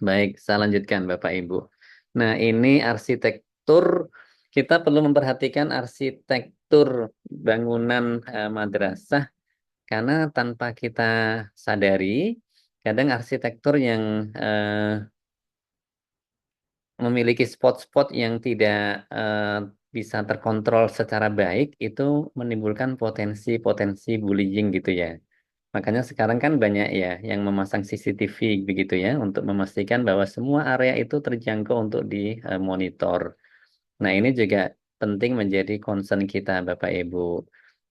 Baik, saya lanjutkan Bapak Ibu. Nah, ini arsitektur, kita perlu memperhatikan arsitektur bangunan madrasah karena tanpa kita sadari, kadang arsitektur yang memiliki spot-spot yang tidak bisa terkontrol secara baik itu menimbulkan potensi-potensi bullying gitu ya. Makanya sekarang kan banyak ya yang memasang CCTV begitu ya untuk memastikan bahwa semua area itu terjangkau untuk dimonitor. Nah, ini juga penting menjadi concern kita, Bapak Ibu.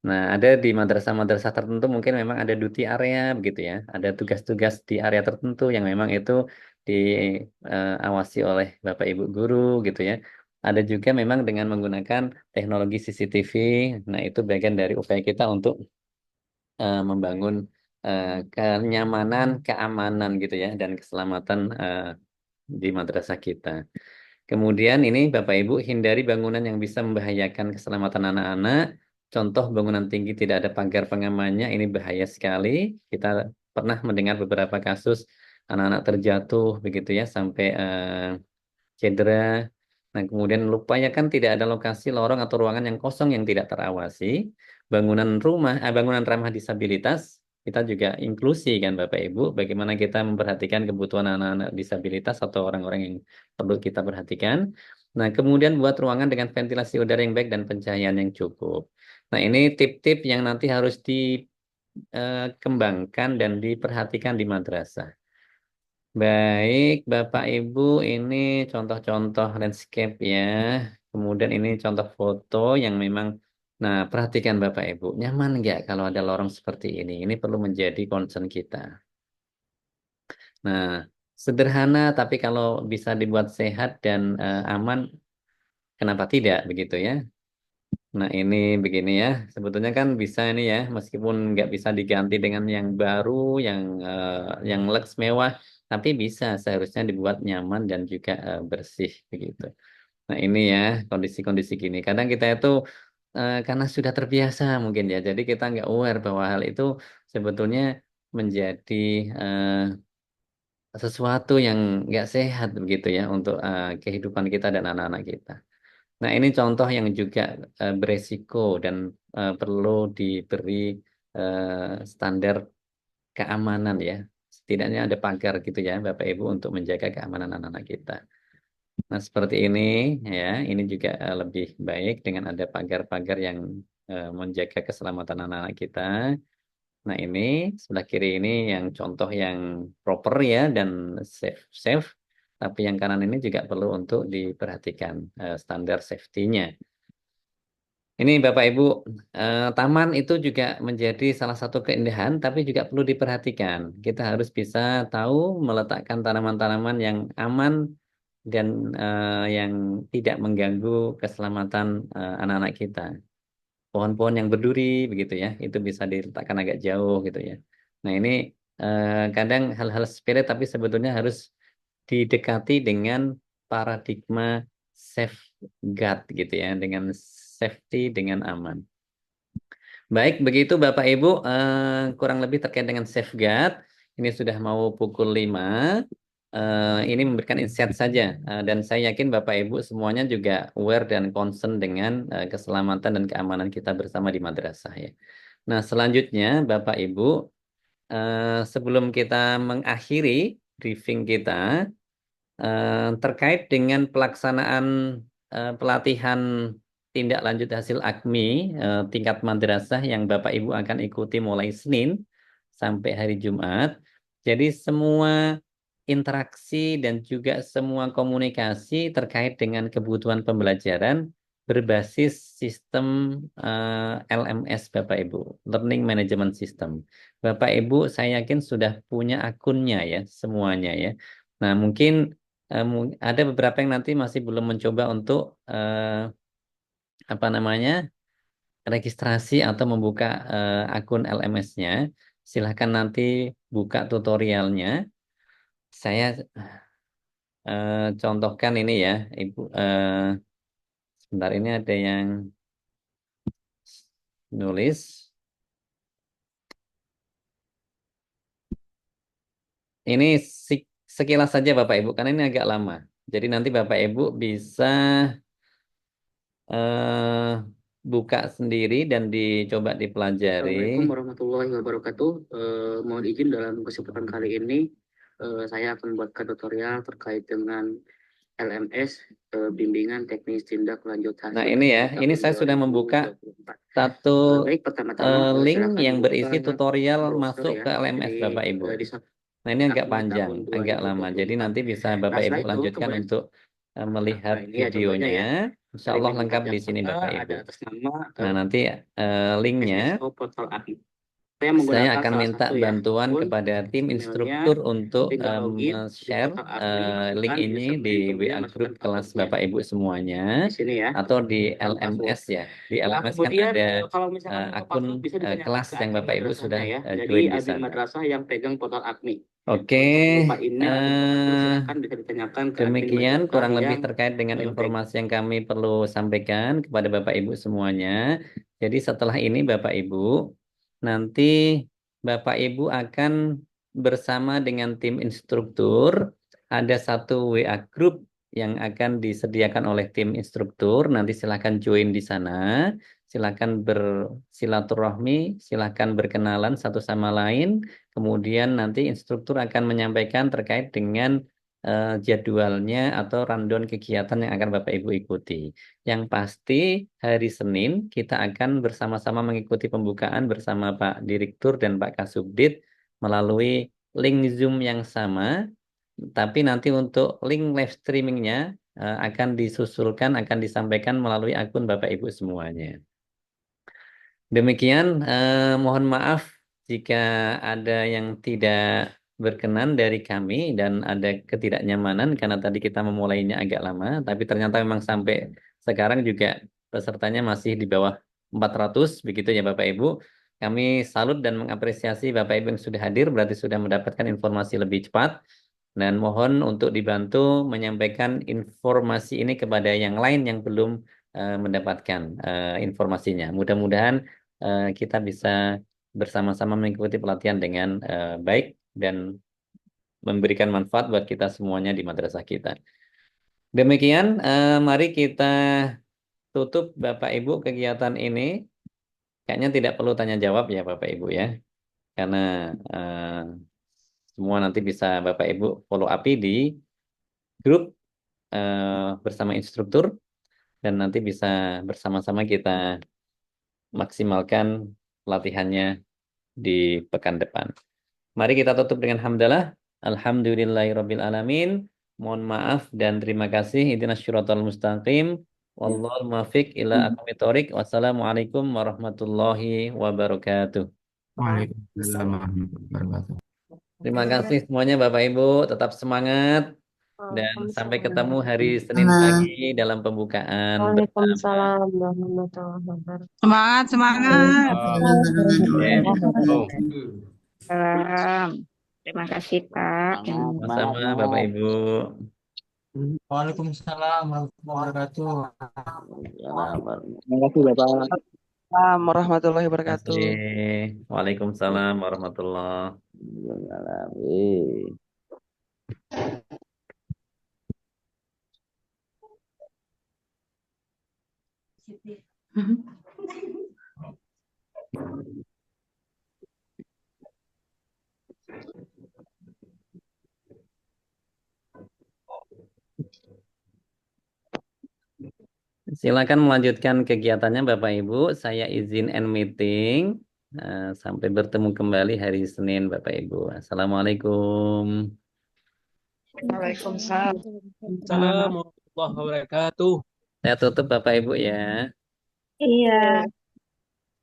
Nah, ada di madrasah-madrasah tertentu mungkin memang ada duty area begitu ya. Ada tugas-tugas di area tertentu yang memang itu diawasi oleh Bapak Ibu guru gitu ya. Ada juga memang dengan menggunakan teknologi CCTV. Nah, itu bagian dari upaya kita untuk membangun kenyamanan, keamanan gitu ya, dan keselamatan di madrasah kita. Kemudian ini Bapak Ibu hindari bangunan yang bisa membahayakan keselamatan anak-anak. Contoh bangunan tinggi tidak ada pagar pengamannya, ini bahaya sekali. Kita pernah mendengar beberapa kasus anak-anak terjatuh begitu ya sampai cedera. Nah, kemudian upayakan tidak ada lokasi lorong atau ruangan yang kosong yang tidak terawasi. Bangunan ramah disabilitas, kita juga inklusi kan Bapak Ibu, bagaimana kita memperhatikan kebutuhan anak-anak disabilitas atau orang-orang yang perlu kita perhatikan. Nah, kemudian buat ruangan dengan ventilasi udara yang baik dan pencahayaan yang cukup. Nah, ini tip-tip yang nanti harus dikembangkan dan diperhatikan di madrasah. Baik, Bapak Ibu, ini contoh-contoh landscape ya. Kemudian ini contoh foto yang memang, nah perhatikan Bapak Ibu, nyaman nggak kalau ada lorong seperti ini? Ini perlu menjadi concern kita. Nah, sederhana tapi kalau bisa dibuat sehat dan aman, kenapa tidak begitu ya? Nah ini begini ya, sebetulnya kan bisa ini ya, meskipun nggak bisa diganti dengan yang baru, yang lux mewah, tapi bisa seharusnya dibuat nyaman dan juga bersih begitu. Nah ini ya kondisi-kondisi gini. Kadang kita itu karena sudah terbiasa mungkin ya, jadi kita nggak aware bahwa hal itu sebetulnya menjadi sesuatu yang nggak sehat begitu ya untuk kehidupan kita dan anak-anak kita. Nah, ini contoh yang juga beresiko dan perlu diberi standar keamanan ya. Setidaknya ada pagar gitu ya, Bapak Ibu, untuk menjaga keamanan anak-anak kita. Nah, seperti ini ya, ini juga lebih baik dengan ada pagar-pagar yang menjaga keselamatan anak-anak kita. Nah, ini sebelah kiri ini yang contoh yang proper ya dan safe. Tapi yang kanan ini juga perlu untuk diperhatikan standar safety-nya. Ini Bapak Ibu, taman itu juga menjadi salah satu keindahan, tapi juga perlu diperhatikan. Kita harus bisa tahu meletakkan tanaman-tanaman yang aman dan yang tidak mengganggu keselamatan anak-anak kita. Pohon-pohon yang berduri begitu ya, itu bisa diletakkan agak jauh gitu ya. Nah ini kadang hal-hal sepele tapi sebetulnya harus didekati dengan paradigma safeguard gitu ya, dengan safety dengan aman. Baik, begitu Bapak Ibu, kurang lebih terkait dengan safeguard. Ini sudah mau pukul 5. Ini memberikan insight saja, dan saya yakin Bapak Ibu semuanya juga aware dan concern dengan keselamatan dan keamanan kita bersama di madrasah ya. Nah, selanjutnya Bapak Ibu, sebelum kita mengakhiri briefing kita terkait dengan pelaksanaan pelatihan tindak lanjut hasil AKMI tingkat madrasah yang Bapak Ibu akan ikuti mulai Senin sampai hari Jumat. Jadi semua interaksi dan juga semua komunikasi terkait dengan kebutuhan pembelajaran berbasis sistem LMS Bapak Ibu, Learning Management System. Bapak Ibu saya yakin sudah punya akunnya ya semuanya ya. Nah mungkin ada beberapa yang nanti masih belum mencoba untuk apa namanya registrasi atau membuka akun LMS-nya. Silahkan nanti buka tutorialnya. Saya contohkan ini ya, Ibu. Sebentar ini ada yang nulis. Ini sekilas saja Bapak Ibu, karena ini agak lama. Jadi nanti Bapak Ibu bisa eh, buka sendiri dan dicoba dipelajari. Assalamualaikum warahmatullahi wabarakatuh. Mohon izin dalam kesempatan kali ini saya akan membuatkan tutorial terkait dengan LMS bimbingan teknis tindak lanjut hasil. Nah ini ya, ini saya sudah membuka satu Baik, pertama-tama link silakan yang dibuka berisi tutorial browser masuk ya. ke LMS Jadi, Bapak Ibu. di Nah ini agak tahun panjang, agak lama. Jadi 2024. nanti bisa Bapak Nah, Ibu setelah itu, lanjutkan kemudian- untuk melihat Nah, ini ya contohnya videonya. ya. Insya Allah Dari lengkap di menu sini Bapak Ibu. ada atas nama Nah nanti linknya SSO Portal API. saya menggunakan akan salah minta satu ya, bantuan akun kepada tim emailnya, instruktur untuk tinggal login di share portal admin, link masukkan ini username, di kemudian WA masukkan group kelas passwordnya. Bapak Ibu semuanya Di sini ya, atau di dan LMS password. ya. Di Nah, LMS kan kemudian ada kalau misalkan lupa akun password bisa ditanyakan kelas ke yang admin Bapak Ibu madrasahnya sudah ya. Jadi join di admin sana. madrasah yang pegang portal admin. Oke, Lupa email atau password, silakan bisa ditanyakan ke admin demikian madrasah kurang lebih yang terkait dengan pegang. informasi yang kami perlu sampaikan kepada Bapak Ibu semuanya. Jadi setelah ini Bapak Ibu, nanti Bapak Ibu akan bersama dengan tim instruktur, ada satu WA group yang akan disediakan oleh tim instruktur. Nanti silakan join di sana, silakan bersilaturahmi, silakan berkenalan satu sama lain. Kemudian nanti instruktur akan menyampaikan terkait dengan jadwalnya atau rundown kegiatan yang akan Bapak Ibu ikuti. Yang pasti hari Senin kita akan bersama-sama mengikuti pembukaan bersama Pak Direktur dan Pak Kasubdit melalui link Zoom yang sama. Tapi nanti untuk link live streamingnya akan disusulkan, akan disampaikan melalui akun Bapak Ibu semuanya. Demikian, mohon maaf jika ada yang tidak berkenan dari kami dan ada ketidaknyamanan karena tadi kita memulainya agak lama, tapi ternyata memang sampai sekarang juga pesertanya masih di bawah 400, begitu ya Bapak Ibu. Kami salut dan mengapresiasi Bapak Ibu yang sudah hadir, berarti sudah mendapatkan informasi lebih cepat. Dan mohon untuk dibantu menyampaikan informasi ini kepada yang lain yang belum mendapatkan informasinya. Mudah-mudahan kita bisa bersama-sama mengikuti pelatihan dengan baik dan memberikan manfaat buat kita semuanya di madrasah kita. Demikian, mari kita tutup Bapak Ibu kegiatan ini. Kayaknya tidak perlu tanya jawab ya Bapak Ibu ya, karena semua nanti bisa Bapak Ibu follow up di grup bersama instruktur dan nanti bisa bersama-sama kita maksimalkan pelatihannya di pekan depan. Mari kita tutup dengan hamdalah. Alhamdulillahirabbil alamin. Mohon maaf dan terima kasih. Ihdinas syiratal mustaqim. Wallahul muwaffiq ila aqwamit thoriq. Wassalamualaikum warahmatullahi wabarakatuh. Waalaikumsalam warahmatullahi wabarakatuh. Terima kasih semuanya Bapak Ibu, tetap semangat dan sampai ketemu hari Senin pagi dalam pembukaan bersama. Waalaikumsalam warahmatullahi wabarakatuh. Semangat, semangat. Salam. Terima kasih Pak. Sama-sama Bapak Ibu. Waalaikumsalam warahmatullahi wabarakatuh. Terima kasih Bapak. Assalamualaikum warahmatullahi wabarakatuh. Waalaikumsalam warahmatullahi wabarakatuh. Silakan melanjutkan kegiatannya Bapak Ibu. Saya izin end meeting. Sampai bertemu kembali hari Senin Bapak Ibu. Assalamualaikum. Waalaikumsalam. Assalamualaikum warahmatullahi wabarakatuh. Saya tutup Bapak Ibu ya. Iya.